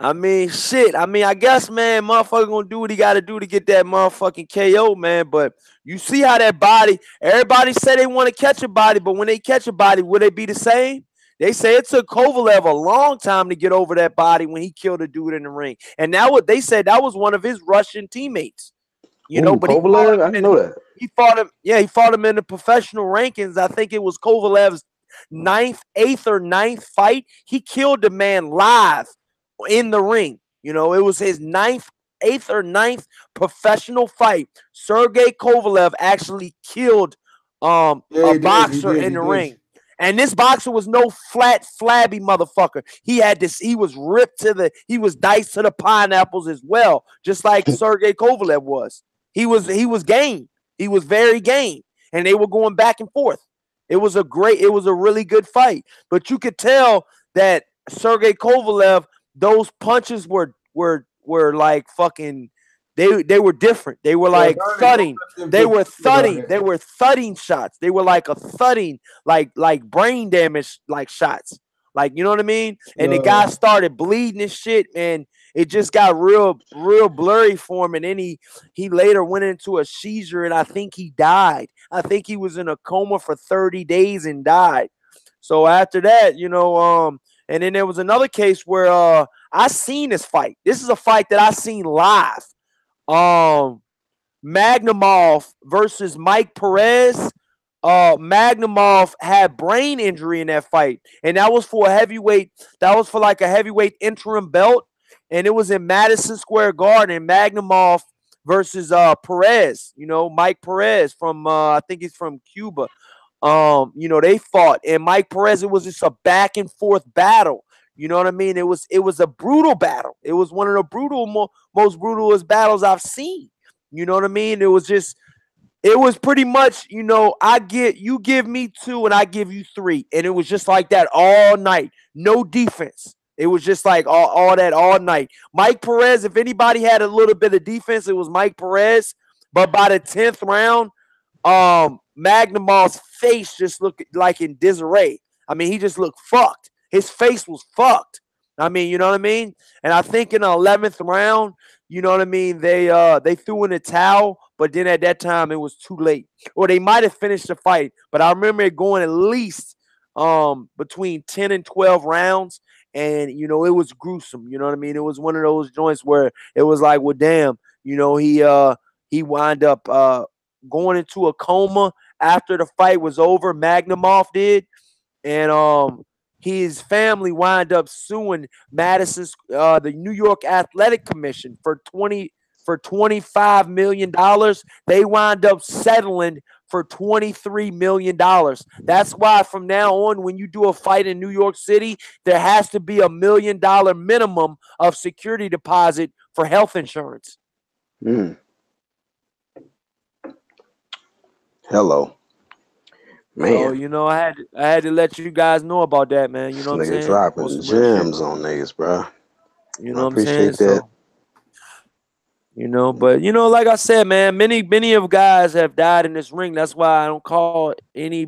I mean, shit. I mean, I guess, man, motherfucker gonna do what he gotta do to get that motherfucking KO, man. But you see how that body, everybody say they want to catch a body, but when they catch a body, will they be the same? They say it took Kovalev a long time to get over that body when he killed a dude in the ring. And now what they said, that was one of his Russian teammates. But Kovalev, I didn't know that. He fought him, he fought him in the professional rankings. I think it was Kovalev's 8th or 9th fight. He killed the man live in the ring. It was his 8th or 9th professional fight. Sergey Kovalev actually killed a boxer in the ring. And this boxer was no flat, flabby motherfucker. He was ripped he was diced to the pineapples as well, just like Sergey Kovalev was. He was game. He was very game. And they were going back and forth. It was a really good fight. But you could tell that Sergey Kovalev, those punches were like fucking, they were different. They were like thudding. They were thudding. They were thudding shots. They were like a thudding, like brain damage like shots. Like, you know what I mean? And the guy started bleeding and shit, and it just got real blurry for him. And then he later went into a seizure, and I think he died. I think he was in a coma for 30 days and died. So after that, and then there was another case where I seen this fight. This is a fight that I seen live. Magnumov versus Mike Perez. Magnumov had brain injury in that fight, and that was for a heavyweight. That was for like a heavyweight interim belt, and it was in Madison Square Garden. Magnumov versus Perez. Mike Perez from I think he's from Cuba. They fought, and Mike Perez. It was just a back and forth battle. You know what I mean? It was a brutal battle. It was one of the most brutalest battles I've seen. You know what I mean? It was just It was pretty much, you give me 2 and I give you 3. And it was just like that all night. No defense. It was just like all that all night. Mike Perez, if anybody had a little bit of defense, it was Mike Perez. But by the 10th round, Magnemall's face just looked like in disarray. I mean, he just looked fucked. His face was fucked. I mean, you know what I mean? And I think in the 11th round, you know what I mean, they threw in the towel, but then at that time it was too late. Or they might have finished the fight, but I remember it going at least between 10 and 12 rounds, and it was gruesome. You know what I mean? It was one of those joints where it was like, well, damn, he wound up going into a coma after the fight was over. Magnemov did, and his family wind up suing Madison's the New York Athletic Commission for $25 million. They wind up settling for $23 million. That's why from now on, when you do a fight in New York City, there has to be $1 million minimum of security deposit for health insurance. Hello. Man. So, I had to let you guys know about that, man. You know what I'm saying? Dropping gems on niggas, bro. You know what I'm saying? That. So, but like I said, man, many of guys have died in this ring. That's why I don't call any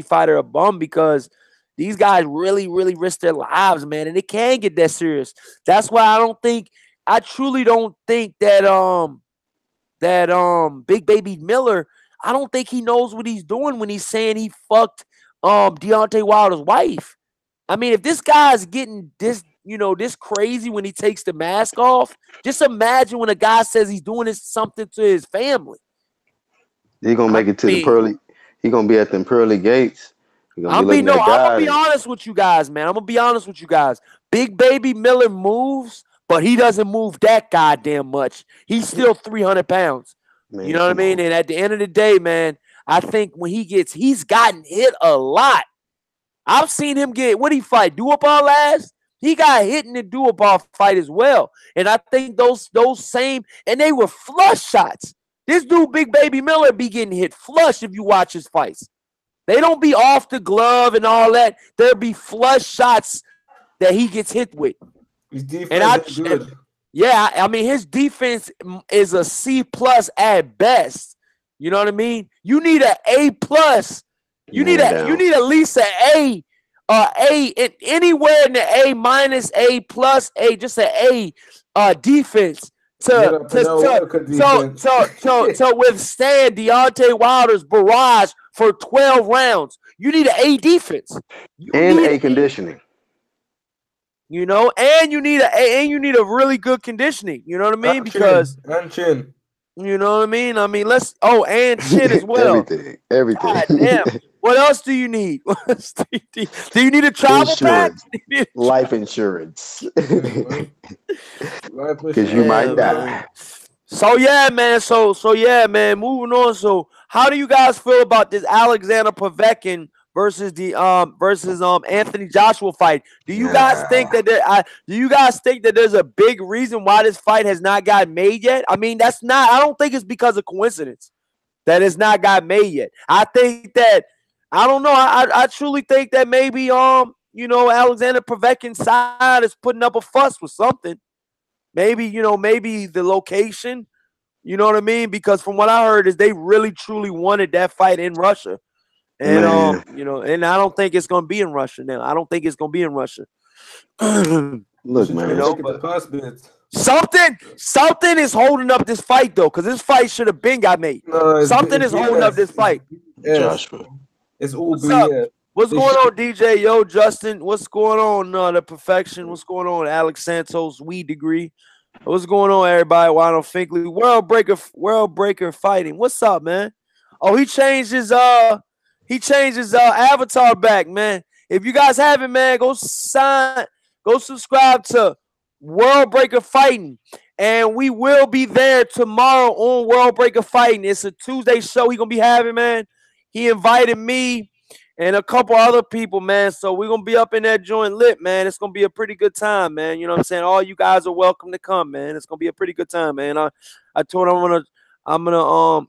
fighter a bum, because these guys really, really risk their lives, man, and it can get that serious. That's why I truly don't think that Big Baby Miller, I don't think he knows what he's doing when he's saying he fucked Deontay Wilder's wife. I mean, if this guy's getting this crazy when he takes the mask off, just imagine when a guy says he's doing something to his family. He gonna make it to the pearly. He gonna be at them pearly gates. I'm gonna be honest with you guys, man. I'm gonna be honest with you guys. Big Baby Miller moves, but he doesn't move that goddamn much. He's still 300 pounds. Man, you know what I mean? And at the end of the day, man, I think when he's gotten hit a lot. I've seen him what he fight? Duopar last? He got hit in the Duopar fight as well. And I think those same, and they were flush shots. This dude, Big Baby Miller, be getting hit flush if you watch his fights. They don't be off the glove and all that. There'll be flush shots that he gets hit with. His defense is good. Yeah, I mean, his defense is a C+ at best. You know what I mean? You need an A+. You need at least an A, anywhere in the A-, A+, just an A defense to withstand Deontay Wilder's barrage for 12 rounds. You need an A defense and A conditioning. And you need a really good conditioning. You know what I mean? Because chin. You know what I mean? And chin as well. Everything. God damn. What else do you need? Do you need a travel pack? Life insurance. Because you might die. So yeah, man. Moving on. So how do you guys feel about this Alexander Povetkin versus Anthony Joshua fight? Do you guys think that there's a big reason why this fight has not gotten made yet? I mean, I don't think it's because of coincidence that it's not got made yet. I think that I don't know. I truly think that maybe Alexander Povetkin's side is putting up a fuss with something. Maybe the location. You know what I mean? Because from what I heard is they really truly wanted that fight in Russia. And and I don't think it's gonna be in Russia now. I don't think it's gonna be in Russia. Look, man, something is holding up this fight though, because this fight should have been got made. Something is holding up this fight. Joshua. It's all BS. What's going on, DJ? Yo, Justin. What's going on? The Perfection. What's going on, Alex Santos? Weed Degree. What's going on, everybody? Wano Finkley. World Breaker fighting. What's up, man? Oh, he changed his avatar back, man. If you guys haven't, man, go subscribe to World Breaker Fighting. And we will be there tomorrow on World Breaker Fighting. It's a Tuesday show he's gonna be having, man. He invited me and a couple other people, man. So we're going to be up in that joint lit, man. It's going to be a pretty good time, man. You know what I'm saying? All you guys are welcome to come, man. It's going to be a pretty good time, man. I told him I'm gonna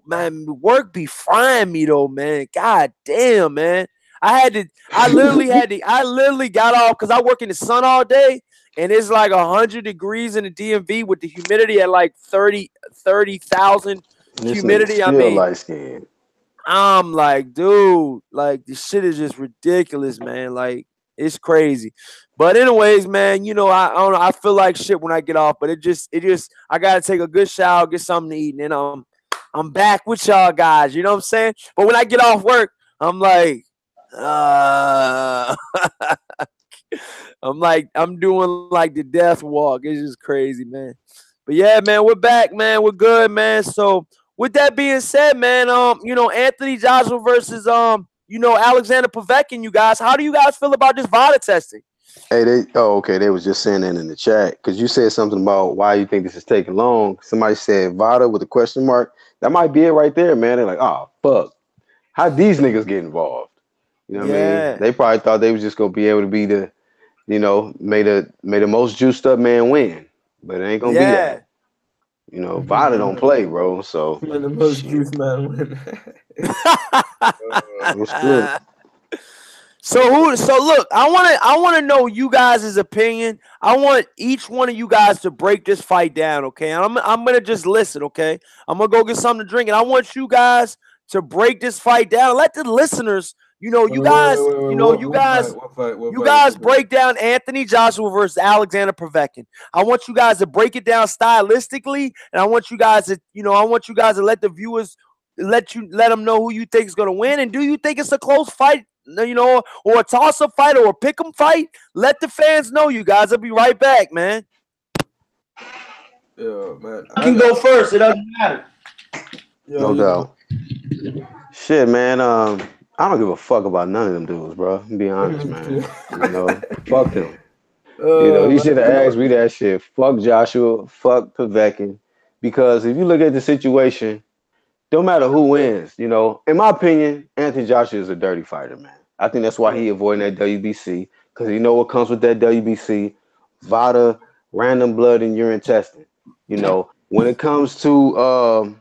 man, work be frying me though, man. God damn, man. I literally got off because I work in the sun all day, and it's like 100 degrees in the DMV with the humidity at like 30,000 This nigga humidity. I still mean, light skinned. I'm like, dude, like this shit is just ridiculous, man. Like it's crazy. But anyways, man, I don't know. I feel like shit when I get off, but it just I gotta take a good shower, get something to eat, and then I'm back with y'all guys. You know what I'm saying? But when I get off work, I'm like, I'm doing like the death walk. It's just crazy, man. But yeah, man, we're back, man. We're good, man. So with that being said, man, Anthony Joshua versus Alexander Povetkin, you guys. How do you guys feel about this VADA testing? Hey, they was just saying that in the chat because you said something about why you think this is taking long. Somebody said VADA with a question mark. That might be it right there, man. They're like, oh fuck, how these niggas get involved? You know what I mean? They probably thought they was just gonna be able to be the, made the most juiced up man win, but it ain't gonna be that. VADA don't play, bro. So the most juiced man win. So look, I want to know you guys' opinion. I want each one of you guys to break this fight down, okay? I'm gonna just listen, okay? I'm gonna go get something to drink, and I want you guys to break this fight down. Let the listeners, you guys break down Anthony Joshua versus Alexander Povetkin. I want you guys to break it down stylistically, and I want you guys to, let the viewers let them know who you think is gonna win, and do you think it's a close fight? Or a toss-up fight or a pick-em fight. Let the fans know, you guys. I'll be right back, man. Yeah, man. I can go first. It doesn't matter. No doubt. Shit, man. I don't give a fuck about none of them dudes, bro. Be honest, man. Fuck them. You should have asked me that shit. Fuck Joshua. Fuck Povetkin. Because if you look at the situation, don't matter who wins, in my opinion, Anthony Joshua is a dirty fighter, man. I think that's why he avoiding that WBC, because you know what comes with that WBC, VADA, random blood and urine testing. When it comes to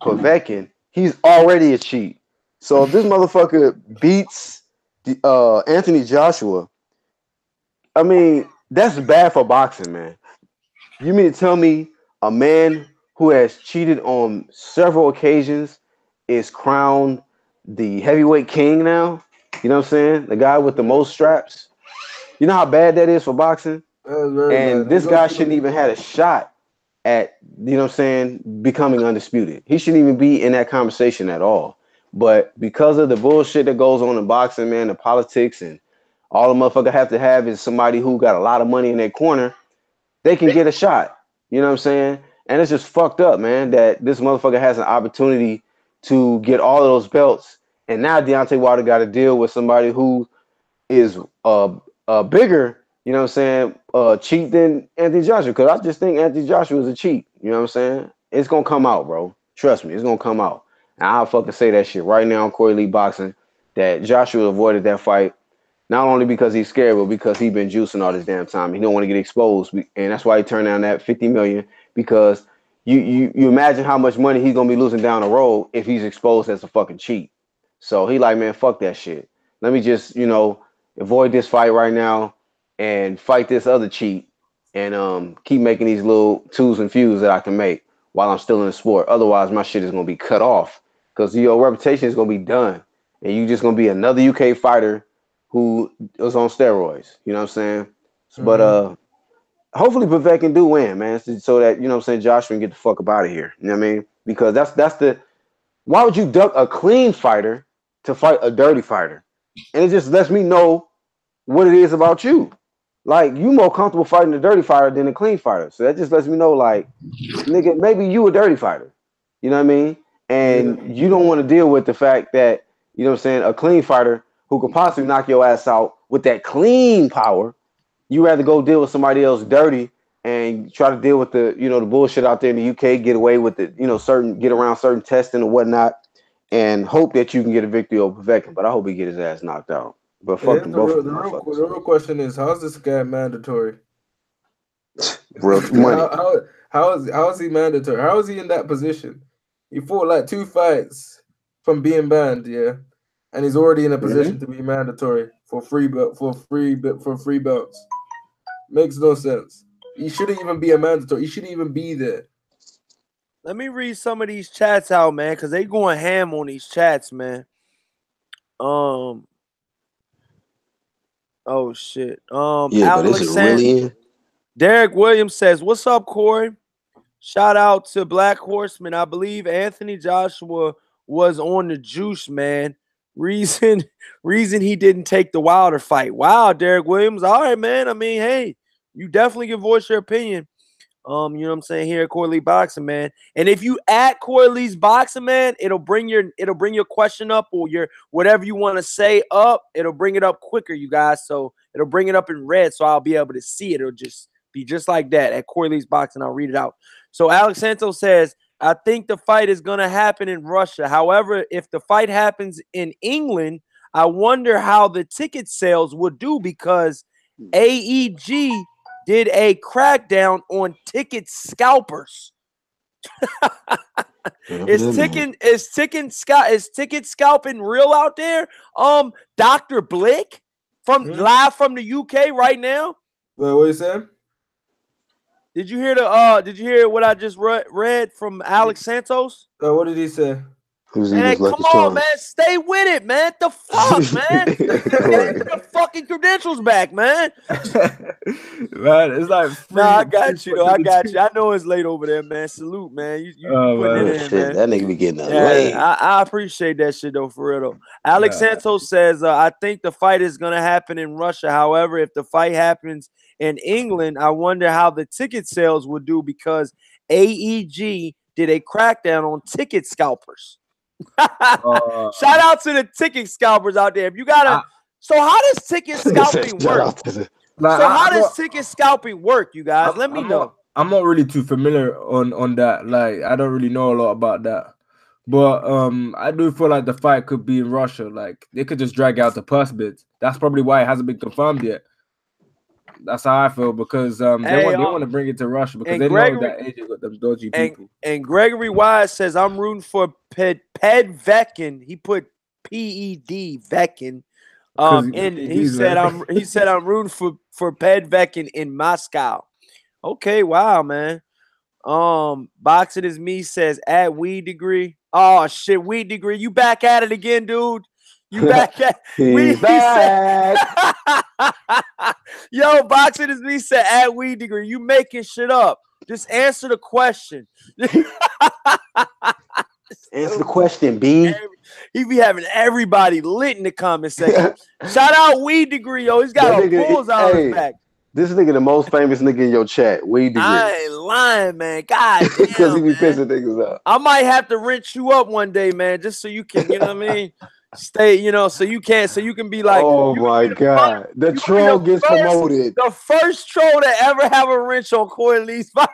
Povetkin, he's already a cheat. So if this motherfucker beats Anthony Joshua, I mean, that's bad for boxing, man. You mean to tell me a man who has cheated on several occasions is crowned the heavyweight king now? You know what I'm saying? The guy with the most straps. You know how bad that is for boxing? And this guy shouldn't even had a shot at, becoming undisputed. He shouldn't even be in that conversation at all. But because of the bullshit that goes on in boxing, man, the politics and all the motherfucker have to have is somebody who got a lot of money in their corner, they can get a shot. You know what I'm saying? And it's just fucked up, man, that this motherfucker has an opportunity to get all of those belts. And now Deontay Wilder got to deal with somebody who is bigger, cheat than Anthony Joshua. Because I just think Anthony Joshua is a cheat. You know what I'm saying? It's going to come out, bro. Trust me, it's going to come out. And I'll fucking say that shit right now on Corey Lee Boxing, that Joshua avoided that fight. Not only because he's scared, but because he's been juicing all this damn time. He don't want to get exposed. And that's why he turned down that $50 million, because you imagine how much money he's going to be losing down the road if he's exposed as a fucking cheat. So he like, man, fuck that shit. Let me just, avoid this fight right now and fight this other cheat and keep making these little twos and fews that I can make while I'm still in the sport. Otherwise, my shit is going to be cut off because your reputation is going to be done. And you just going to be another UK fighter who was on steroids. You know what I'm saying? Mm-hmm. But hopefully Povetkin do win, man, so that, Joshua can get the fuck up out of here. You know what I mean? Because that's the why would you duck a clean fighter to fight a dirty fighter? And it just lets me know what it is about you. Like, you more comfortable fighting a dirty fighter than a clean fighter. So that just lets me know, like, nigga, maybe you a dirty fighter. You know what I mean? And you don't want to deal with the fact that, a clean fighter who could possibly knock your ass out with that clean power, you rather go deal with somebody else dirty and try to deal with the, the bullshit out there in the UK, get away with it, get around certain testing and whatnot, and hope that you can get a victory over Povetkin. But I hope he get his ass knocked out. But fuck them both. The real question is, how's this guy mandatory? Real money. How is he mandatory? How is he in that position? He fought like 2 fights from being banned, yeah, and he's already in a position to be mandatory for free belts. Makes no sense. He shouldn't even be a mandatory. He shouldn't even be there. Let me read some of these chats out, man, because they going ham on these chats, man. Oh shit. Yeah, but is it really in? Derek Williams says, "What's up, Corey? Shout out to Black Horseman. I believe Anthony Joshua was on the juice, man. Reason he didn't take the Wilder fight. Wow, Derek Williams. All right, man. I mean, hey, you definitely can voice your opinion. You know what I'm saying, here at Corey Lee Boxing, man. And if you at Corey Lee's Boxing, man, it'll bring your question up, or your whatever you want to say up. It'll bring it up quicker, you guys. So it'll bring it up in red, so I'll be able to see it. It'll just be just like that at Corey Lee's Boxing. I'll read it out. So Alex Santos says, I think the fight is going to happen in Russia. However, if the fight happens in England, I wonder how the ticket sales would do, because AEG did a crackdown on ticket scalpers. Is ticket scalping real out there? Dr. Blick live from the UK right now. Wait, what you saying? Did you hear what I just read from Alex Santos? What did he say? Man, come on, man. Stay with it, man. The fuck, man. Get the fucking credentials back, man. Man, it's like I got you, though. I got you. I know it's late over there, man. Salute, man. You putting it in, man. That nigga be getting late. I appreciate that shit, though, for real, though. Alex Santos says, I think the fight is going to happen in Russia. However, if the fight happens in England, I wonder how the ticket sales would do, because AEG did a crackdown on ticket scalpers. Shout out to the ticket scalpers out there. If you gotta, so how does ticket scalping work? How does ticket scalping work, you guys? Let me know. I'm not really too familiar on that. Like, I don't really know a lot about that. But I do feel like the fight could be in Russia. Like, they could just drag out the purse bids. That's probably why it hasn't been confirmed yet. That's how I feel, because they want to bring it to Russia, because they know that AJ got them dodgy people. And Gregory Wise says, I'm rooting for Povetkin. He put PED Vekin. And he said I'm rooting for Povetkin in Moscow. Okay, wow, man. Boxing is me says at Weed Degree. Oh shit, Weed Degree, you back at it again, dude. You back at He's back. Yo, Boxing is me said at Weed Degree. You making shit up. Just answer the question. Answer the question, B. He be having everybody lit in the comment section. Shout out Weed Degree, yo. He's got a bullseye on his back. This nigga the most famous nigga in your chat. Weed Degree. I ain't lying, man. God damn, because he be pissing niggas up. I might have to rinse you up one day, man, just so you can, you know what I mean? Stay, you know, so you can be like, oh my God, the troll gets promoted. The first troll to ever have a wrench on Corey Lee's fight.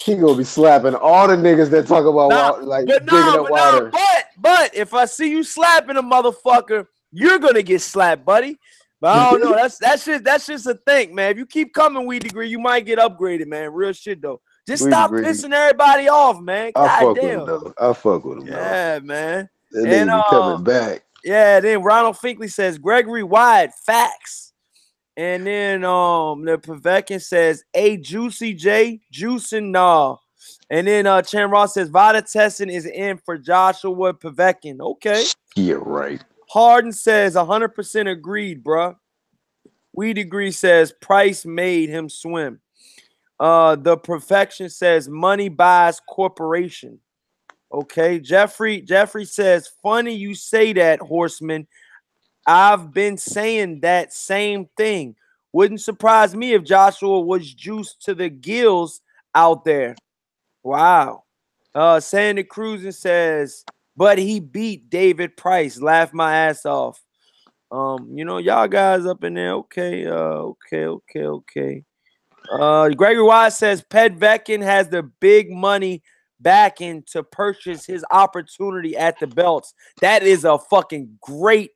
He gonna be slapping all the niggas that talk about digging up water. But if I see you slapping a motherfucker, you're gonna get slapped, buddy. But I don't know. That's just a thing, man. If you keep coming, Weed Degree, you might get upgraded, man. Real shit though. Just stop pissing everybody off, man. I fuck with him, though. I fuck with him. Yeah, man. That nigga be coming back. Yeah, then Ronald Finkley says Gregory Wyatt, facts. And then the Povetkin says, hey, Juicy J, juicing nah. And then Chan Ross says Vada testing is in for Joshua Povetkin. Okay. Yeah, right. Harden says 100% agreed, bruh. Weed Degree says Price made him swim. The Perfection says money buys corporation. Okay, Jeffrey says, funny you say that, Horseman. I've been saying that same thing. Wouldn't surprise me if Joshua was juiced to the gills out there. Wow. Sandy Cruzin says, but he beat David Price. Laugh my ass off. You know, y'all guys up in there. Okay. Gregory Wise says Povetkin has the big money backing to purchase his opportunity at the belts. That is a fucking great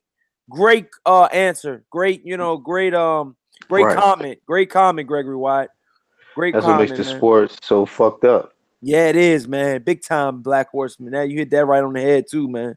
answer. Great comment. Great comment, Gregory White. Great That's comment. That's what makes the sport so fucked up. Yeah, it is, man. Big time Black Horseman. Now you hit that right on the head too, man.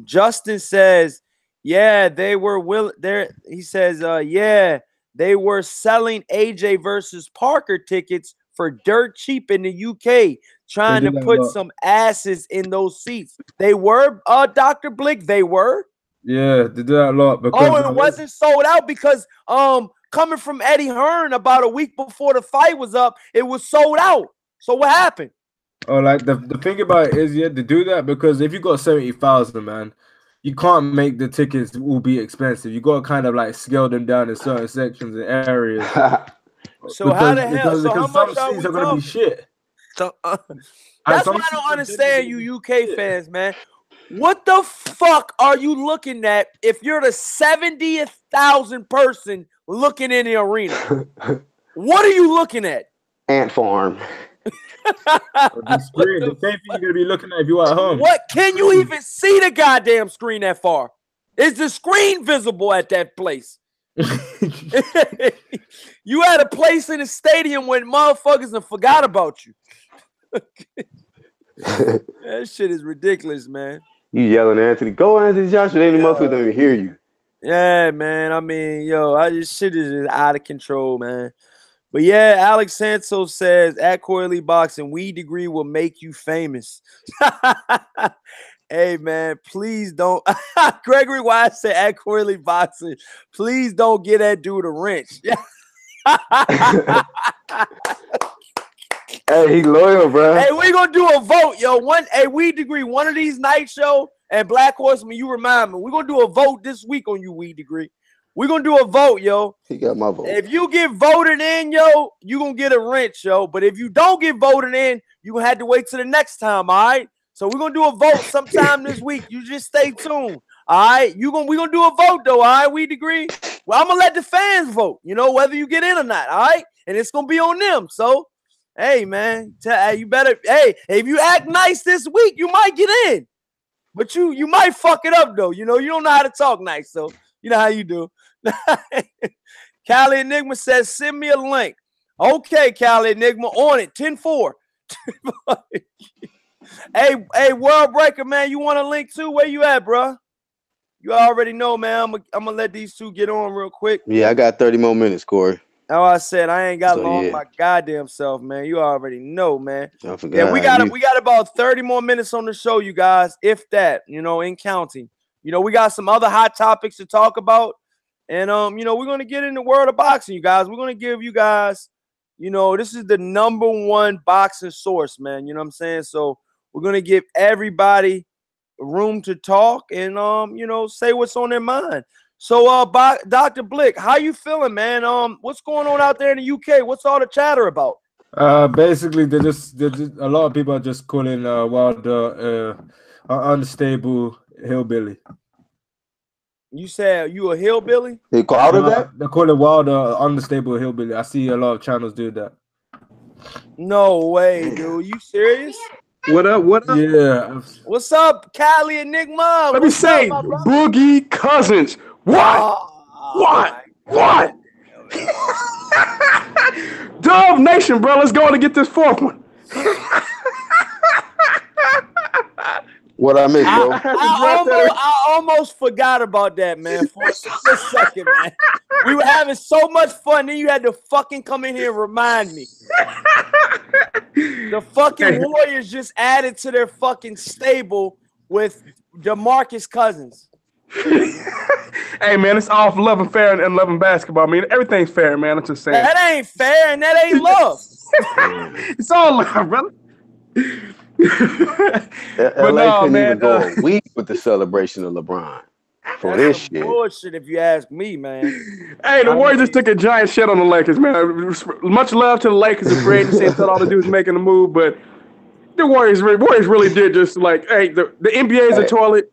Justin says, yeah, they were there. He says, yeah, they were selling AJ versus Parker tickets for dirt cheap in the UK, trying to put some asses in those seats. They were, Dr. Blick, they were. Yeah, they do that a lot. Because it wasn't sold out because coming from Eddie Hearn about a week before the fight was up, it was sold out. So what happened? Oh, like the thing about it is, yeah, to do that because if you got 70,000, man, you can't make the tickets will be expensive. You got to kind of like scale them down in certain sections and areas. So how the hell? So how much some seats are gonna be shit. So that's what I don't understand, you UK fans, man. What the fuck are you looking at if you're the 70,000 person looking in the arena? What are you looking at? Ant farm. The screen, the same thing you're gonna be looking at if you're at home. What can you even see the goddamn screen that far? Is the screen visible at that place? You had a place in the stadium when motherfuckers have forgot about you. That shit is ridiculous, man. You yelling at Anthony, go Anthony Joshua, any motherfucker don't even hear you. Yeah, man. I mean, shit is just out of control, man. But yeah, Alex Santos says at Corey Boxing, weed degree will make you famous. Hey man, please don't. Gregory Wise said at Corey Boxing, please don't get that dude a wrench. Hey, he loyal, bro. Hey, we gonna do a vote, yo. Weed degree, one of these night show and Black Horseman, you remind me. We're gonna do a vote this week on you, weed degree. We're gonna do a vote, yo. He got my vote. If you get voted in, yo, you gonna get a wrench, yo. But if you don't get voted in, you gonna have to wait till the next time, all right? So we're gonna do a vote sometime this week. You just stay tuned. All right. We're gonna do a vote though, all right, we agree. Well, I'm gonna let the fans vote, whether you get in or not, all right? And it's gonna be on them. So hey man, you better if you act nice this week, you might get in. But you might fuck it up though. You don't know how to talk nice, so you know how you do. Cali Enigma says, send me a link. Okay, Cali Enigma, on it. 10-4. Hey, World Breaker, man, you want a link too? Where you at, bro? You already know, man. I'm gonna let these two get on real quick. Yeah, I got 30 more minutes, Corey. Oh, I said I ain't got long my goddamn self, man. You already know, man. I forgot. Yeah, we got about 30 more minutes on the show, you guys, if that, in counting. We got some other hot topics to talk about. And we're gonna get in the world of boxing, you guys. We're gonna give you guys, this is the #1 boxing source, man. You know what I'm saying? So we're gonna give everybody room to talk and say what's on their mind. So Dr. Blick, how you feeling, man? What's going on out there in the UK? What's all the chatter about? Basically they're just a lot of people are just calling Wilder unstable hillbilly. You said you a hillbilly? They called it that? They call it Wilder unstable hillbilly. I see a lot of channels do that. No way, dude. You serious? What up? What up? Yeah. What's up, Cali Enigma? Let me say, Boogie Cousins. What? What? Dove Nation, bro. Let's go and get this fourth one. What I missed, bro? I almost forgot about that, man, for a second, man. We were having so much fun, then you had to fucking come in here and remind me. The fucking Warriors just added to their fucking stable with DeMarcus Cousins. Hey, man, it's all for love and fair and love and basketball. I mean, everything's fair, man. I'm just saying. That ain't fair and that ain't love. It's all love, brother. But LA couldn't even go a week with the celebration of LeBron for this shit. Bullshit, if you ask me, man. Hey, the Warriors just took a giant shit on the Lakers, man. Much love to the Lakers and free agency. Said all they do is making the move, but the Warriors really did just like, hey, the NBA is a toilet,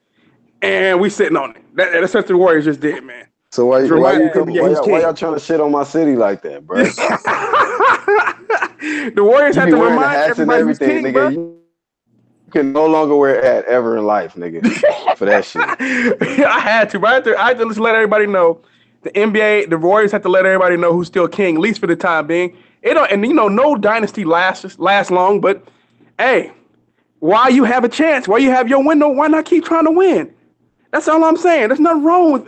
and we sitting on it. That's what the Warriors just did, man. So why y'all trying to shit on my city like that, bro? The Warriors had to remind everybody who's king, nigga. bro. You can no longer wear hat ever in life, nigga, for that shit. I had to, but I had to just let everybody know. The NBA, the Warriors had to let everybody know who's still king, at least for the time being. It don't, and no dynasty lasts long. But hey, while you have a chance, while you have your window, why not keep trying to win? That's all I'm saying. There's nothing wrong with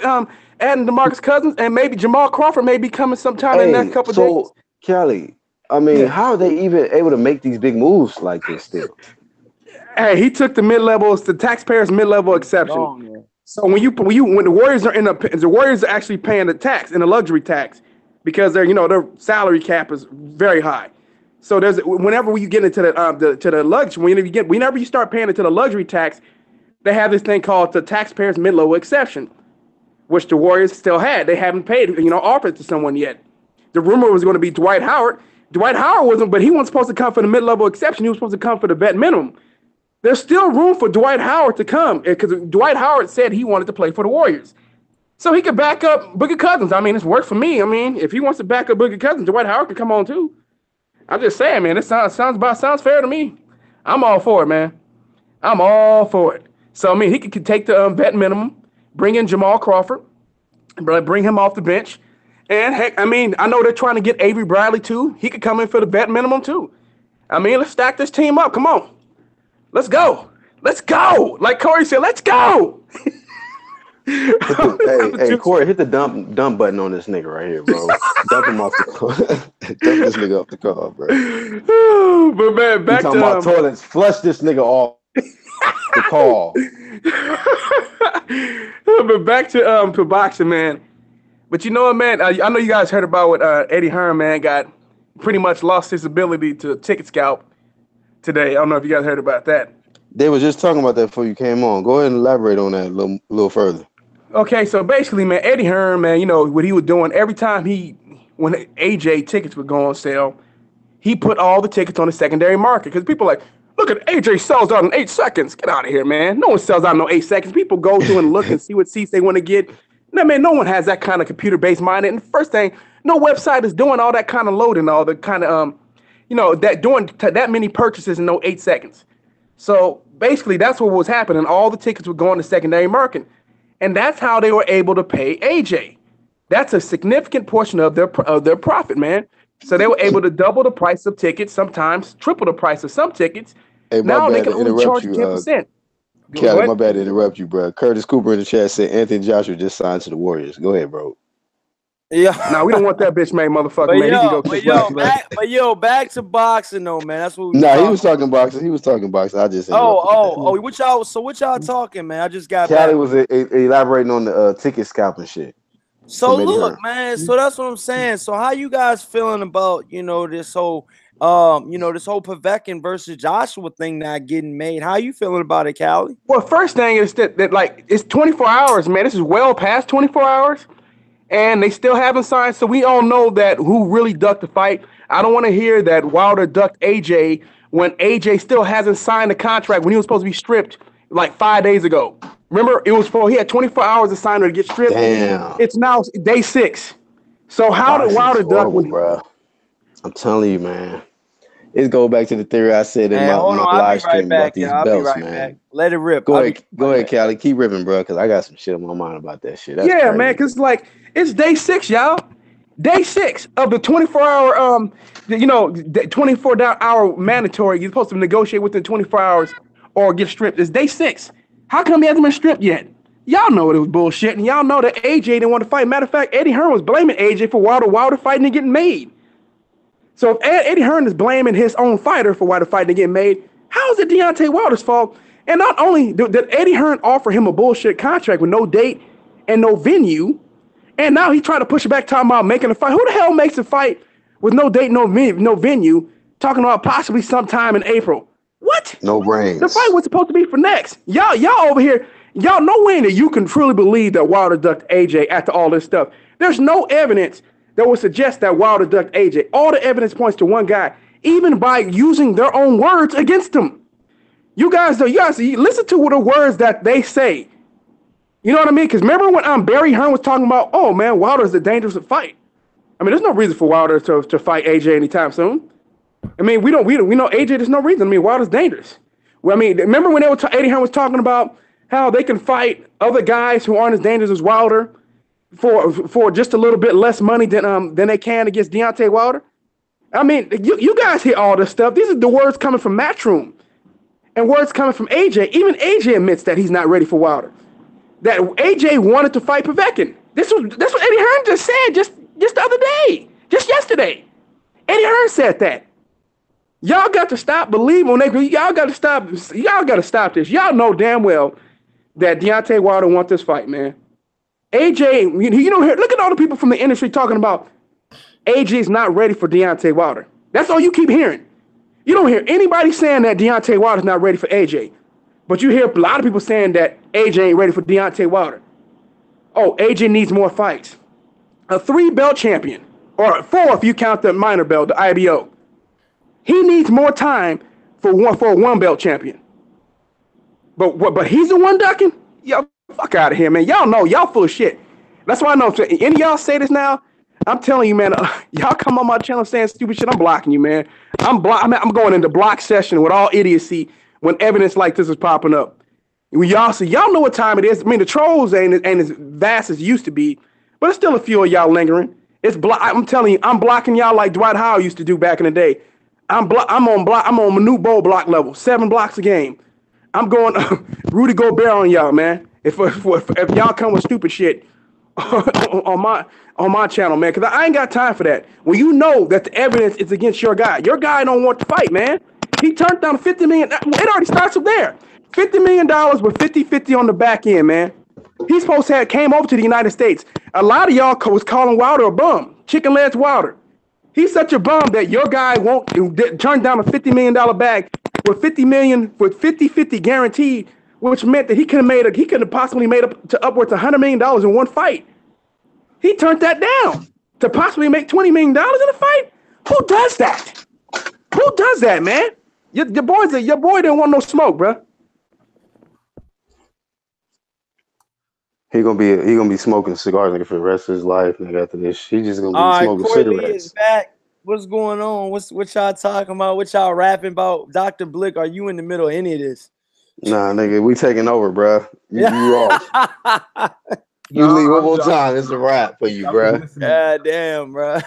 adding DeMarcus Cousins, and maybe Jamal Crawford may be coming sometime in the next couple of days. So, Kelly, I mean, how are they even able to make these big moves like this still? Hey, he took the taxpayers' mid-level exception. So when the Warriors are the Warriors are actually paying the tax and the luxury tax because their salary cap is very high. So whenever you get into the luxury, whenever you start paying into the luxury tax, they have this thing called the taxpayers' mid-level exception, which the Warriors still had. They haven't paid, offered to someone yet. The rumor was going to be Dwight Howard. Dwight Howard wasn't, but he wasn't supposed to come for the mid-level exception. He was supposed to come for the vet minimum. There's still room for Dwight Howard to come because Dwight Howard said he wanted to play for the Warriors. So he could back up Boogie Cousins. I mean, it's worked for me. I mean, if he wants to back up Boogie Cousins, Dwight Howard can come on too. I'm just saying, man, it sounds fair to me. I'm all for it, man. I'm all for it. So, I mean, he could take the vet minimum, bring in Jamal Crawford, bring him off the bench. And, heck, I mean, I know they're trying to get Avery Bradley too. He could come in for the vet minimum too. I mean, let's stack this team up. Come on. Let's go. Let's go. Like Corey said, let's go. Hey, Corey, hit the dump button on this nigga right here, bro. Dump him off the car. Dump this nigga off the car, bro. But man, back talking about toilets. Flush this nigga off the call. But back to boxing, man. But you know what, man? I know you guys heard about what Eddie Hearn, man, got pretty much lost his ability to ticket scalp today. I don't know if you guys heard about that. They were just talking about that before you came on. Go ahead and elaborate on that a little further. Okay, so basically, man, Eddie Hearn, man, what he was doing every time when AJ tickets would go on sale, he put all the tickets on the secondary market because people are like, look at AJ sells out in 8 seconds. Get out of here, man. No one sells out in no 8 seconds. People go through and look and see what seats they want to get. No, man, no one has that kind of computer-based mind. And the first thing, no website is doing all that kind of loading, all the kind of that doing that many purchases in no 8 seconds. So basically, that's what was happening. All the tickets would go on the secondary market, and that's how they were able to pay AJ. That's a significant portion of their profit, man. So they were able to double the price of tickets, sometimes triple the price of some tickets. Hey, now they can only charge you 10%. Kelly, my bad to interrupt you, bro. Curtis Cooper in the chat said Anthony Joshua just signed to the Warriors. Go ahead, bro. Yeah. No, we don't want that bitch made motherfucker, man. Back to boxing though, man. That's what he was talking boxing. He was talking boxing. I just what y'all talking, man? I just got Callie was elaborating on the ticket scalping shit. So look, man, so that's what I'm saying. So how you guys feeling about, this whole Povetkin versus Joshua thing not getting made? How you feeling about it, Callie? Well, first thing is that like it's 24 hours, man. This is well past 24 hours. And they still haven't signed, so we all know that who really ducked the fight. I don't want to hear that Wilder ducked AJ when AJ still hasn't signed the contract when he was supposed to be stripped like 5 days ago. Remember, he had 24 hours to sign to get stripped. Damn. It's now day 6. So how did Wilder duck? Bro. I'm telling you, man. It goes back to the theory I said in my live stream about these belts, man. Let it rip. Go ahead, Callie. Keep ripping, bro, because I got some shit on my mind about that shit. That's crazy. Man, because like it's day 6, y'all. Day 6 of the 24-hour, 24-hour mandatory. You're supposed to negotiate within 24 hours or get stripped. It's day 6. How come he hasn't been stripped yet? Y'all know it was bullshit, and y'all know that AJ didn't want to fight. Matter of fact, Eddie Hearn was blaming AJ for Wilder fighting and getting made. So if Eddie Hearn is blaming his own fighter for why the fight didn't get made, how is it Deontay Wilder's fault? And not only did Eddie Hearn offer him a bullshit contract with no date and no venue, and now he tried to push it back, talking about making a fight. Who the hell makes a fight with no date, no venue, talking about possibly sometime in April? What? No brains. The fight was supposed to be for next. Y'all over here, y'all no way that you can truly believe that Wilder ducked AJ after all this stuff. There's no evidence that would suggest that Wilder ducked AJ. All the evidence points to one guy, even by using their own words against him. You guys listen to the words that they say. You know what I mean? Because remember when Barry Hearn was talking about, oh man, Wilder's a dangerous fight. I mean, there's no reason for Wilder to fight AJ anytime soon. I mean, we know AJ. There's no reason. I mean, Wilder's dangerous. Well, I mean, remember when Eddie Hearn was talking about how they can fight other guys who aren't as dangerous as Wilder for just a little bit less money than they can against Deontay Wilder? I mean, you guys hear all this stuff. These are the words coming from Matchroom and words coming from AJ. Even AJ admits that he's not ready for Wilder. That AJ wanted to fight Povetkin. That's what Eddie Hearn just said just the other day, just yesterday. Eddie Hearn said that. Y'all got to stop believing when y'all got to stop. Y'all got to stop this. Y'all know damn well that Deontay Wilder wants this fight, man. AJ, you know, look at all the people from the industry talking about AJ's not ready for Deontay Wilder. That's all you keep hearing. You don't hear anybody saying that Deontay Wilder's not ready for AJ. But you hear a lot of people saying that AJ ain't ready for Deontay Wilder. Oh, AJ needs more fights. A 3-belt champion, or 4 if you count the minor belt, the IBO. He needs more time for a 1-belt champion. But he's the one ducking? Yo, fuck out of here, man. Y'all know, y'all full of shit. That's why I know. Any of y'all say this now, I'm telling you, man, y'all come on my channel saying stupid shit, I'm blocking you, man. I'm going into block session with all idiocy when evidence like this is popping up. Y'all know what time it is. I mean, the trolls ain't as vast as it used to be, but there's still a few of y'all lingering. I'm telling you, I'm blocking y'all like Dwight Howard used to do back in the day. I'm on Manute Bowl block level, 7 blocks a game. I'm going Rudy Gobert on y'all, man. If y'all come with stupid shit on my channel, man, because I ain't got time for that. When you know that the evidence is against your guy don't want to fight, man. He turned down $50 million. It already starts from there. $50 million with 50-50 on the back end, man. He's supposed to came over to the United States. A lot of y'all was calling Wilder a bum. Chicken legs Wilder. He's such a bum that your guy won't turn down a $50 million bag with $50 million with 50-50 guaranteed, which meant that he could have possibly made up to upwards of $100 million in one fight. He turned that down to possibly make $20 million in a fight. Who does that? Who does that, man? Your boy didn't want no smoke, bro. He gonna be smoking cigars nigga, for the rest of his life, nigga. After this, he just gonna be smoking cigarettes. Lee is back. What's going on? What y'all talking about? What y'all rapping about? Dr. Blick, are you in the middle of any of this? Nah, nigga, we taking over, bro. You off. You leave one more time. It's a wrap for you, bro. God damn, bro.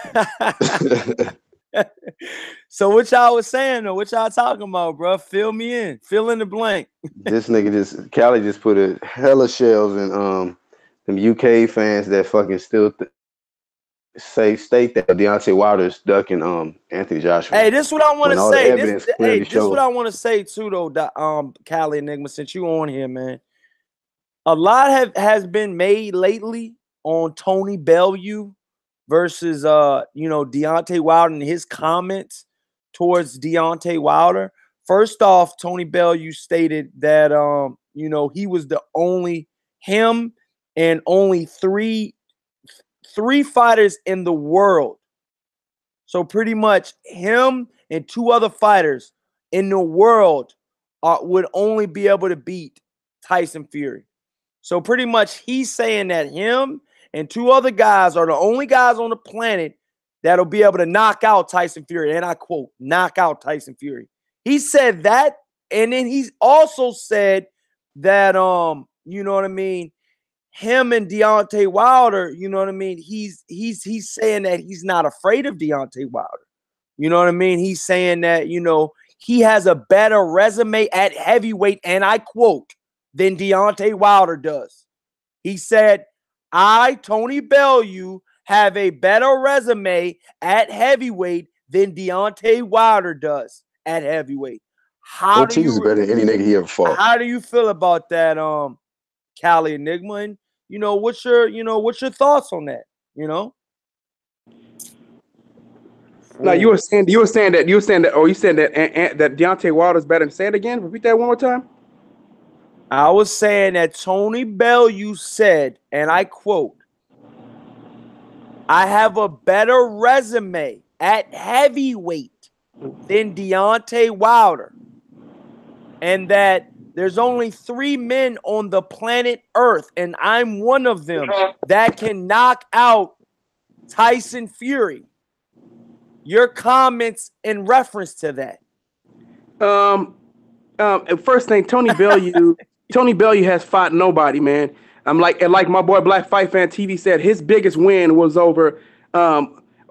So what y'all was saying though? What y'all talking about, bro? Fill me in. Fill in the blank. This nigga Cali just put a hella shells in them UK fans that fucking still state that Deontay Wilder's ducking Anthony Joshua. Hey, this is what I want to say. This is what I want to say too, though. Cali Enigma, since you on here, man. A lot has been made lately on Tony Bellew versus Deontay Wilder and his comments towards Deontay Wilder. First off, Tony Bellew stated that he was the only him and only three fighters in the world. So pretty much him and 2 other fighters in the world would only be able to beat Tyson Fury. So pretty much he's saying that him and 2 other guys are the only guys on the planet that'll be able to knock out Tyson Fury. And I quote, knock out Tyson Fury. He said that, and then he's also said that you know what I mean, him and Deontay Wilder, you know what I mean, he's saying that he's not afraid of Deontay Wilder. You know what I mean? He's saying that, he has a better resume at heavyweight, and I quote, than Deontay Wilder does. He said, I, Tony Bellew, have a better resume at heavyweight than Deontay Wilder does at heavyweight. Ortiz is better than any nigga he ever fought. How do you feel about that, Cali Enigma? And what's your thoughts on that? Now you said that Deontay Wilder's better. Say it again. Repeat that one more time. I was saying that Tony Bellew said, and I quote, I have a better resume at heavyweight than Deontay Wilder, and that there's only 3 men on the planet Earth, and I'm one of them, that can knock out Tyson Fury. Your comments in reference to that? First thing, Tony Bellew has fought nobody, man. Like my boy Black Fight Fan TV said, his biggest win was over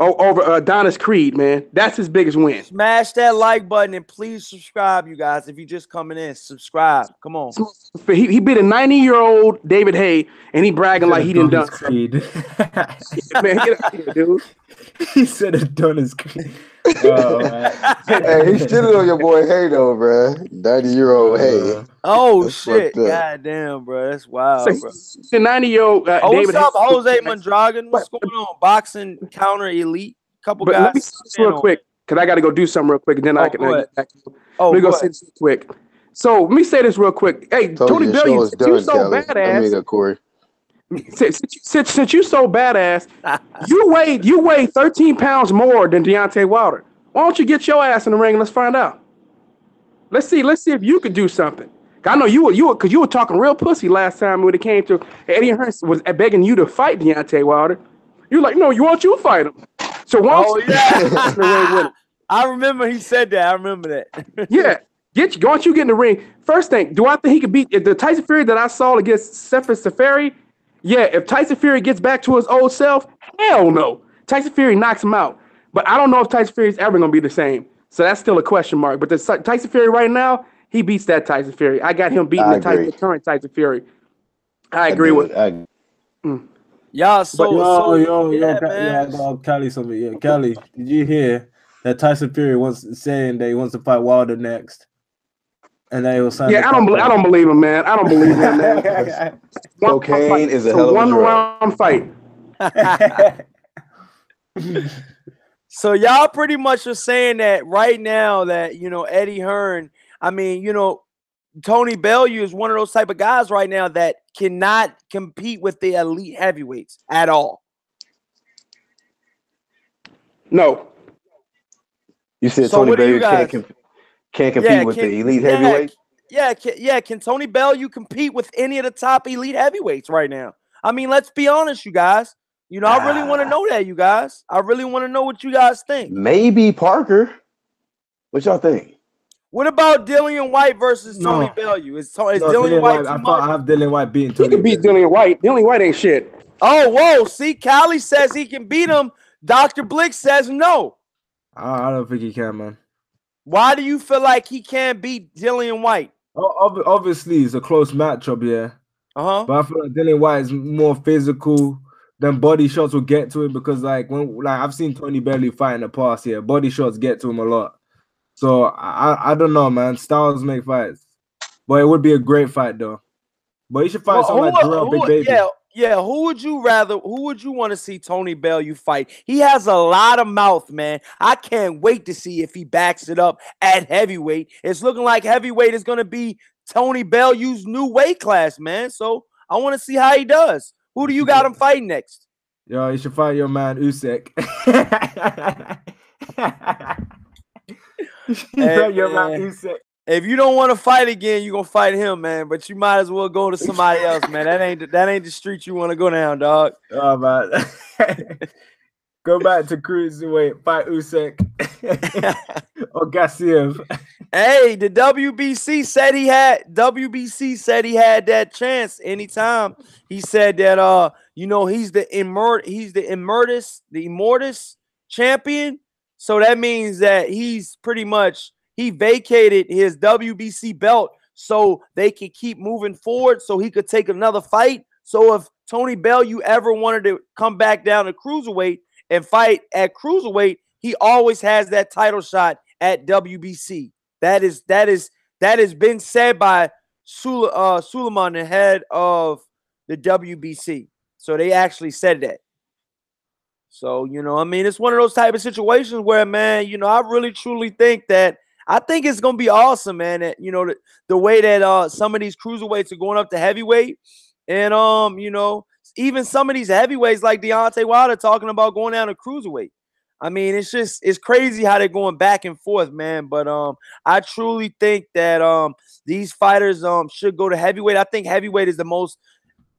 over Adonis Creed, man. That's his biggest win. Smash that like button and please subscribe, you guys. If you're just coming in, subscribe. Come on. He beat a 90-year-old David Haye, and he bragging like he didn't done Creed. Man, get out here, dude. He said Adonis Creed. Hey, he shitted on your boy Haye though, bro. 90-year-old Haye. Oh shit! God damn, bro, that's wild, bro. The 90-year-old David. What's up, Jose Mondragon? What's going on? Boxing Counter Elite. Couple guys. Let me say this real quick, because I got to go do something real quick, and then I can. Let me go say this real quick. So let me say this real quick. Hey, Tony Bellew, since you so badass. Corey. Since you so badass, you weigh 13 pounds more than Deontay Wilder. Why don't you get your ass in the ring and let's find out? Let's see if you could do something. I know you were talking real pussy last time when it came to Eddie Hearn was begging you to fight Deontay Wilder. You're like, no, you fight him. So why don't you get in the ring with him? I remember he said that. I remember that. Yeah. Why don't you get in the ring? First thing, do I think he could beat the Tyson Fury that I saw against Sefer Safari? Yeah, if Tyson Fury gets back to his old self, hell no. Tyson Fury knocks him out. But I don't know if Tyson Fury is ever going to be the same. So that's still a question mark. But the Tyson Fury right now, he beats that Tyson Fury. I got him beating the current Tyson Fury. I agree with it. Yeah, Cali something. Yeah, Cali, did you hear that Tyson Fury saying that he wants to fight Wilder next? And they will sign. Yeah, I don't believe him, man. I don't believe him, man. Cocaine is a hell of a one-round fight. So y'all pretty much are saying that right now that, Eddie Hearn, Tony Bellew is one of those type of guys right now that cannot compete with the elite heavyweights at all. No. You said so Tony Bellew can't compete with the elite heavyweights? Yeah. Can Tony Bellew compete with any of the top elite heavyweights right now? I mean, let's be honest, you guys. I really want to know that, you guys. I really want to know what you guys think. Maybe Parker. What y'all think? What about Dillian White versus Tony Bellew? Is Dillian White too much? I have Dillian White beating Tony. He can beat Dillian White. Dillian White ain't shit. Oh, whoa. See, Callie says he can beat him. Dr. Blick says no. I don't think he can, man. Why do you feel like he can't beat Dillian White? Obviously, it's a close matchup, yeah. Uh-huh. But I feel like Dillian White is more physical. Then body shots will get to him because, when I've seen Tony Bellew fight in the past, yeah, body shots get to him a lot. So I don't know, man. Styles make fights, but it would be a great fight though. But you should fight someone like Jarrell Big Baby. Yeah. Who would you want to see Tony Bellew fight? He has a lot of mouth, man. I can't wait to see if he backs it up at heavyweight. It's looking like heavyweight is going to be Tony Bellew's new weight class, man. So I want to see how he does. Who do you got him fighting next? Yo, you should fight your man Usyk. If you don't want to fight again, you're gonna fight him, man. But you might as well go to somebody else, man. That ain't the street you want to go down, dog. Oh man. Go back to cruiserweight, fight Usyk or Gassiev. Hey, the WBC said he had that chance anytime. He said that he's the Immortus champion. So that means that he's pretty much he vacated his WBC belt so they could keep moving forward so he could take another fight. So if Tony Bellew ever wanted to come back down to cruiserweight and fight at cruiserweight, he always has that title shot at WBC. That has been said by Suleiman, the head of the WBC. So they actually said that. So, it's one of those type of situations where, man, I really truly think that I think it's going to be awesome, man, that, the way that some of these cruiserweights are going up to heavyweight. And, even some of these heavyweights like Deontay Wilder talking about going down to cruiserweight. I mean, it's crazy how they're going back and forth, man. But I truly think that these fighters should go to heavyweight. I think heavyweight is the most.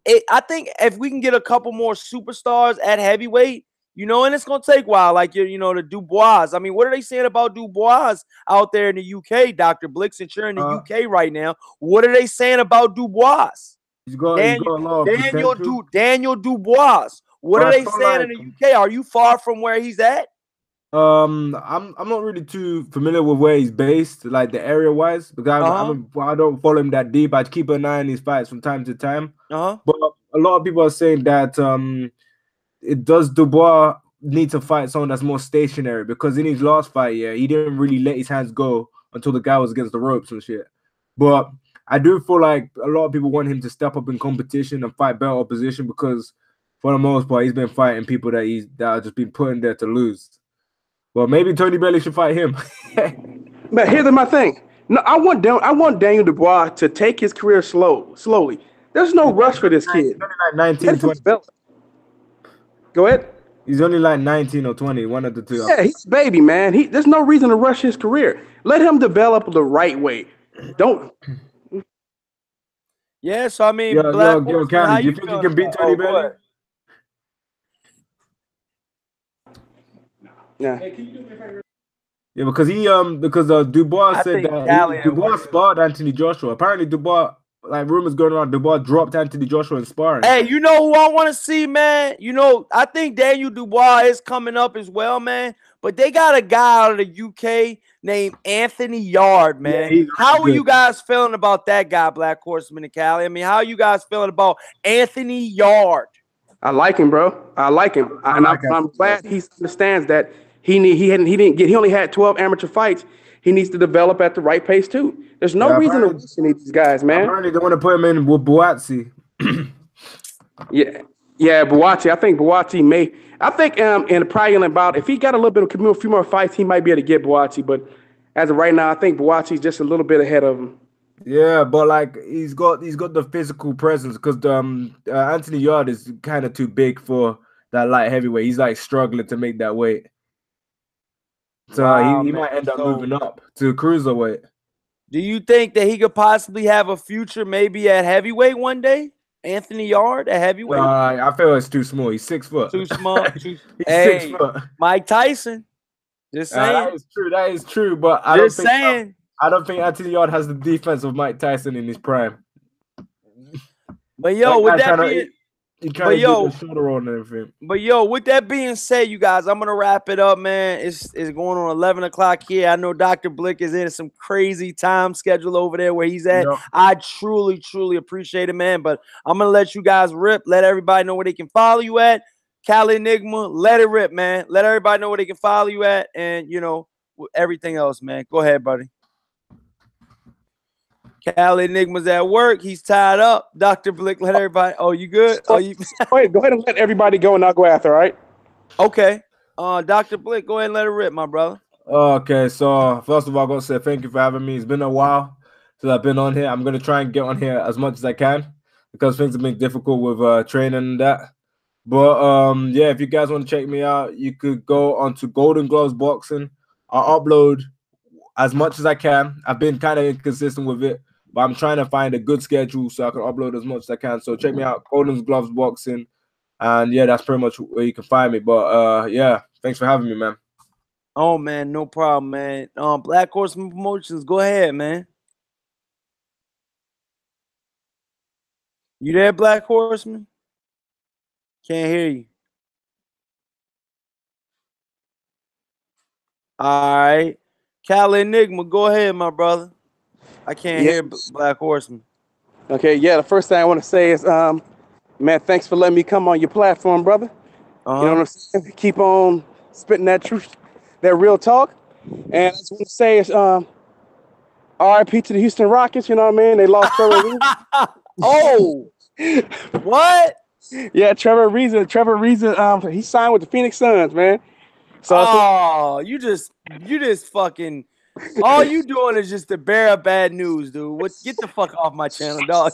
I think if we can get a couple more superstars at heavyweight, and it's gonna take a while, like the Dubois. I mean, what are they saying about Dubois out there in the UK, Dr. Blick? Since you're in the UK right now, what are they saying about Dubois? Daniel Dubois. What are they saying in the UK? Are you far from where he's at? I'm not really too familiar with where he's based, like the area wise, because I don't follow him that deep. I keep an eye on his fights from time to time. But a lot of people are saying that it does Dubois need to fight someone that's more stationary, because in his last fight, he didn't really let his hands go until the guy was against the ropes and shit. But I do feel like a lot of people want him to step up in competition and fight better opposition, because for the most part, he's been fighting people that are just been put in there to lose. Well, maybe Tony Bellew should fight him. But here's my thing. No, I want Daniel Dubois to take his career slowly. There's no rush for this kid. He's only like 19, 20. Go ahead. He's only like 19 or 20, one of the two. Yeah, he's a baby, man. There's no reason to rush his career. Let him develop the right way. Don't. Yeah, so I mean, County, do you think he can beat Tony Bellew? Yeah. Yeah, because Dubois said that Dubois sparred Anthony Joshua. Apparently, Dubois, like rumors going around, Dubois dropped Anthony Joshua in sparring. Hey, you know who I want to see, man? You know, I think Daniel Dubois is coming up as well, man. But they got a guy out of the UK named Anthony Yard, man. Yeah, how are you guys feeling about that guy, Black Horseman and Cali? I mean, how are you guys feeling about Anthony Yard? I like him, bro. I like him. I'm glad he understands that he only had 12 amateur fights. He needs to develop at the right pace too. There's no reason to rush any of these guys, man. Apparently they want to put him in with Buatsi. yeah, Buatsi. I think Buatsi may. I think in probably in about, if he got a few more fights, he might be able to get Buatsi. But as of right now, I think Buatsi's just a little bit ahead of him. Yeah, but like he's got the physical presence, because Anthony Yard is kind of too big for that light heavyweight. He's like struggling to make that weight. So he might end up moving up to cruiserweight. Do you think that he could possibly have a future maybe at heavyweight one day? Anthony Yard at heavyweight? I feel it's too small. He's 6 foot. Too small. He's 6 foot. Mike Tyson. Just saying. That is true. But I don't think Anthony Yard has the defense of Mike Tyson in his prime. But yo, with that being with that being said, you guys, I'm gonna wrap it up, man. It's going on 11 o'clock here. I know Dr. Blick is in some crazy time schedule over there where he's at. Yep. I truly appreciate it, man. But I'm gonna let you guys rip. Let everybody know where they can follow you at. Cali Enigma, let it rip, man. Let everybody know where they can follow you at, and everything else, man. Go ahead, buddy. Cali Enigma's at work. He's tied up. Dr. Blick, let everybody. Oh, you good? Go ahead and let everybody go, and I'll go after. All right. Okay. Dr. Blick, go ahead and let it rip, my brother. Okay. So first of all, I gotta say thank you for having me. It's been a while since I've been on here. I'm gonna try and get on here as much as I can, because things have been difficult with training and that. But yeah, if you guys want to check me out, you could go onto Golden Gloves Boxing. I'll upload as much as I can. I've been kind of inconsistent with it, but I'm trying to find a good schedule so I can upload as much as I can. So check me out, Golden Gloves Boxing. And yeah, that's pretty much where you can find me. But yeah, thanks for having me, man. Oh man, no problem, man. Black Horseman Promotions, go ahead, man. You there, Black Horseman? Can't hear you. All right. Cali Enigma, go ahead, my brother. I can't hear Black Horseman. Okay, yeah, the first thing I want to say is, man, thanks for letting me come on your platform, brother. You know what I'm saying? Keep on spitting that truth, that real talk. And I just want to say is, RIP to the Houston Rockets, you know what I mean? They lost Trevor Reason. Oh, what? Yeah, Trevor Reason, he signed with the Phoenix Suns, man. So you just fucking, all you doing is just to bear up bad news, dude. Get the fuck off my channel, dog.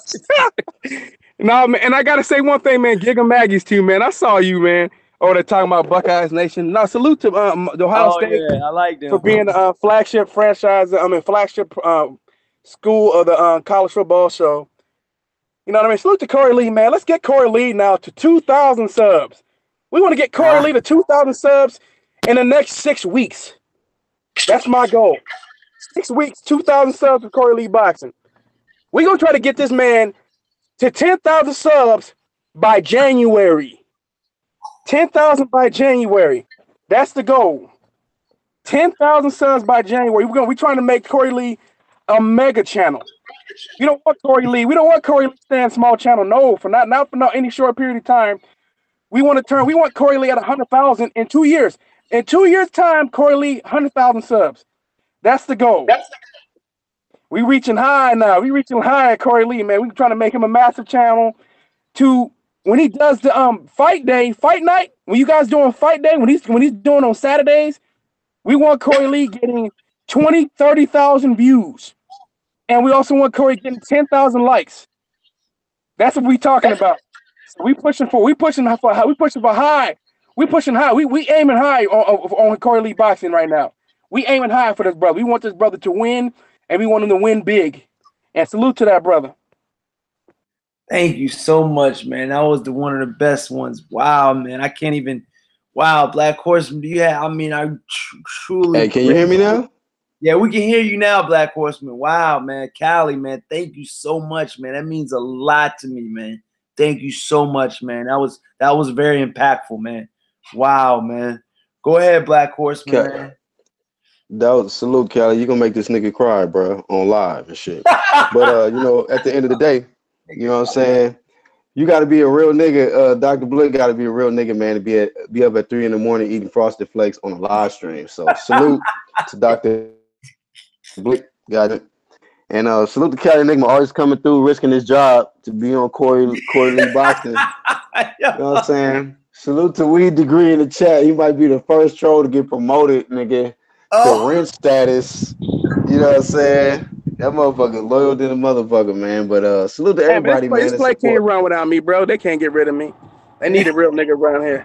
No, man, and I gotta say one thing, man. Giga Maggie's too, man. I saw you, man. Oh, they're talking about Buckeyes Nation. No, salute to the Ohio State. Yeah, I like them for being the flagship franchise. Flagship school of the college football show. You know what I mean? Salute to Corey Lee, man. Let's get Corey Lee now to 2,000 subs. We want to get Corey Lee to 2,000 subs in the next 6 weeks. That's my goal. 6 weeks, 2,000 subs for Corey Lee Boxing. We're going to try to get this man to 10,000 subs by January. 10,000 by January. That's the goal. 10,000 subs by January. We're trying to make Corey Lee a mega channel. We don't want Corey Lee. We don't want Corey Lee staying small channel. No, for not any short period of time. We want Corey Lee at 100,000 in 2 years. In 2 years' time, Corey Lee 100,000 subs. That's the goal. We reaching high now. We reaching high at Corey Lee, man. We trying to make him a massive channel. To when he does the fight night. When you guys doing fight day, when he's doing on Saturdays, we want Corey Lee getting 20, 30,000 views, and we also want Corey getting 10,000 likes. That's what we talking about. So we pushing high. We aiming high on Corey Lee boxing right now. We aiming high for this brother. We want this brother to win, and we want him to win big. And salute to that brother. Thank you so much, man. That was one of the best ones. Wow, man. I can't even. Wow, Black Horseman. Do you have? I mean, I truly. Hey, can you hear me now? Yeah, we can hear you now, Black Horseman. Wow, man. Cali, man. Thank you so much, man. That means a lot to me, man. Thank you so much, man. That was very impactful, man. Wow, man. Go ahead, Black Horseman, man. That was salute, Cali. You gonna make this nigga cry, bro, on live and shit. But you know, at the end of the day, you know what I'm saying? You got to be a real nigga. Dr. Blick got to be a real nigga, man, to be up at 3 in the morning eating Frosted Flakes on a live stream. So salute to Dr. Blick, got it. And salute to Cali Enigma, always coming through, risking his job to be on Corey Lee Boxing. You know what I'm saying? Salute to Weed Degree in the chat. He might be the first troll to get promoted, nigga, to rent status. You know what I'm saying? That motherfucker loyal to the motherfucker, man. But salute to everybody, man. This play can't run without me, bro. They can't get rid of me. They need a real nigga around here.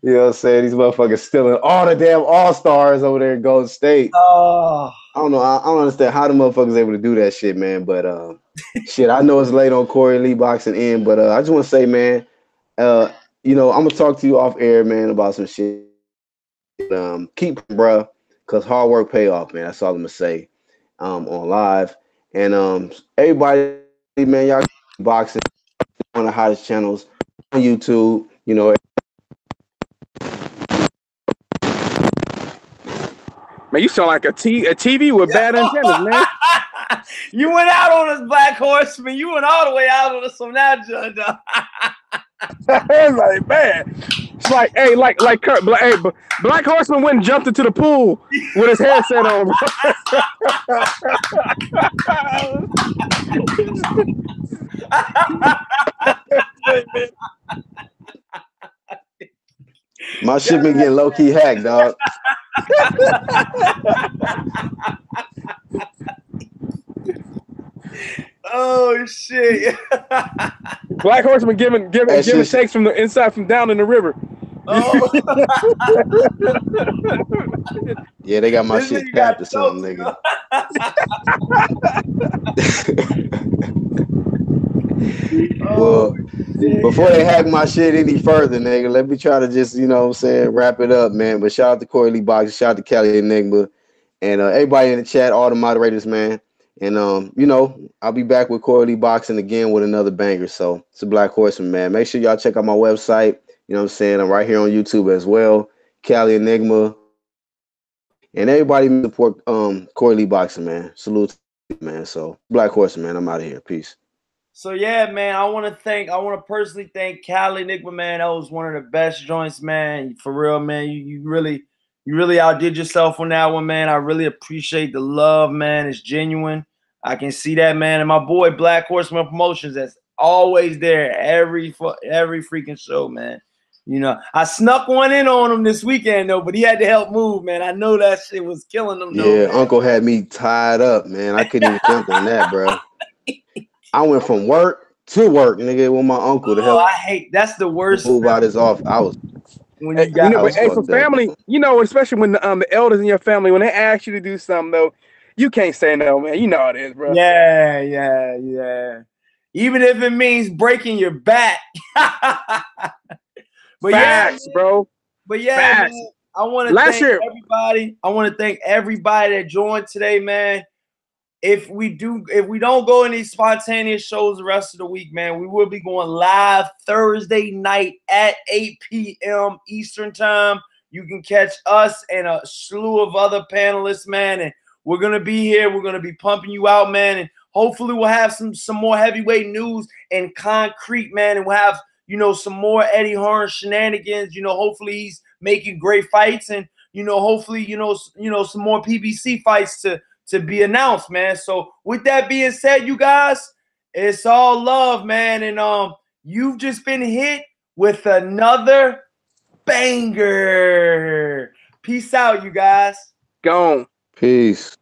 You know what I'm saying? These motherfuckers stealing all the damn all-stars over there in Golden State. Oh. I don't know. I don't understand how the motherfuckers able to do that shit, man. But shit, I know it's late on Corey Lee Boxing in, but I just want to say, man, you know, I'm gonna talk to you off air, man, about some shit. Keep, bruh. Because hard work pay off, man. That's all I'm going to say on live. And everybody, man, y'all boxing, one of the hottest channels on YouTube. You know. Man, you sound like a TV with bad antennas, man. You went out on us, Black Horseman. You went all the way out on us on that, John. It's like, man. It's like, hey, like Kurt, hey, Black Horseman went and jumped into the pool with his headset on. My shit been getting low key hacked, dog. Oh shit! Black Horseman giving shakes from the inside from down in the river. Oh. Yeah, they got my shit tapped or something, nigga. Well, before they hack my shit any further, nigga, let me try to just, you know what I'm saying, wrap it up, man. But shout out to Corey Lee Boxing, shout out to Cali Enigma, and everybody in the chat, all the moderators, man. And you know, I'll be back with Corey Lee Boxing again with another banger. So it's a Black Horseman, man. Make sure y'all check out my website. You know what I'm saying? I'm right here on YouTube as well. Cali Enigma. And everybody support Corey Lee Boxing, man. Salute, man. So Black Horseman, man. I'm out of here. Peace. So yeah, man, I want to personally thank Cali Enigma, man. That was one of the best joints, man. For real, man. You really outdid yourself on that one, man. I really appreciate the love, man. It's genuine. I can see that, man. And my boy Black Horseman Promotions, that's always there every freaking show, man. You know, I snuck one in on him this weekend though, but he had to help move, man. I know that shit was killing him. Yeah, though, Uncle had me tied up, man. I couldn't even jump on that, bro. I went from work to work, nigga, with my uncle to help. I hate that's the worst. Move out his office. I was. When you got, for family, you know, especially when the elders in your family, when they ask you to do something though, you can't say no, man. You know how it is, bro. Yeah. Even if it means breaking your back. But facts, yeah, bro. But yeah, man, I want to thank everybody. I want to thank everybody that joined today, man. if we don't go any spontaneous shows the rest of the week, man, we will be going live Thursday night at 8 p.m. Eastern time. You can catch us and a slew of other panelists, man, and we're gonna be here. We're gonna be pumping you out, man, and hopefully we'll have some more heavyweight news and concrete, man, and we'll have, you know, some more Eddie Hearn shenanigans. You know, hopefully he's making great fights, and you know, hopefully, you know, some more PBC fights to be announced, man. So with that being said, you guys, it's all love, man, and you've just been hit with another banger. Peace out, you guys. Gone. Peace.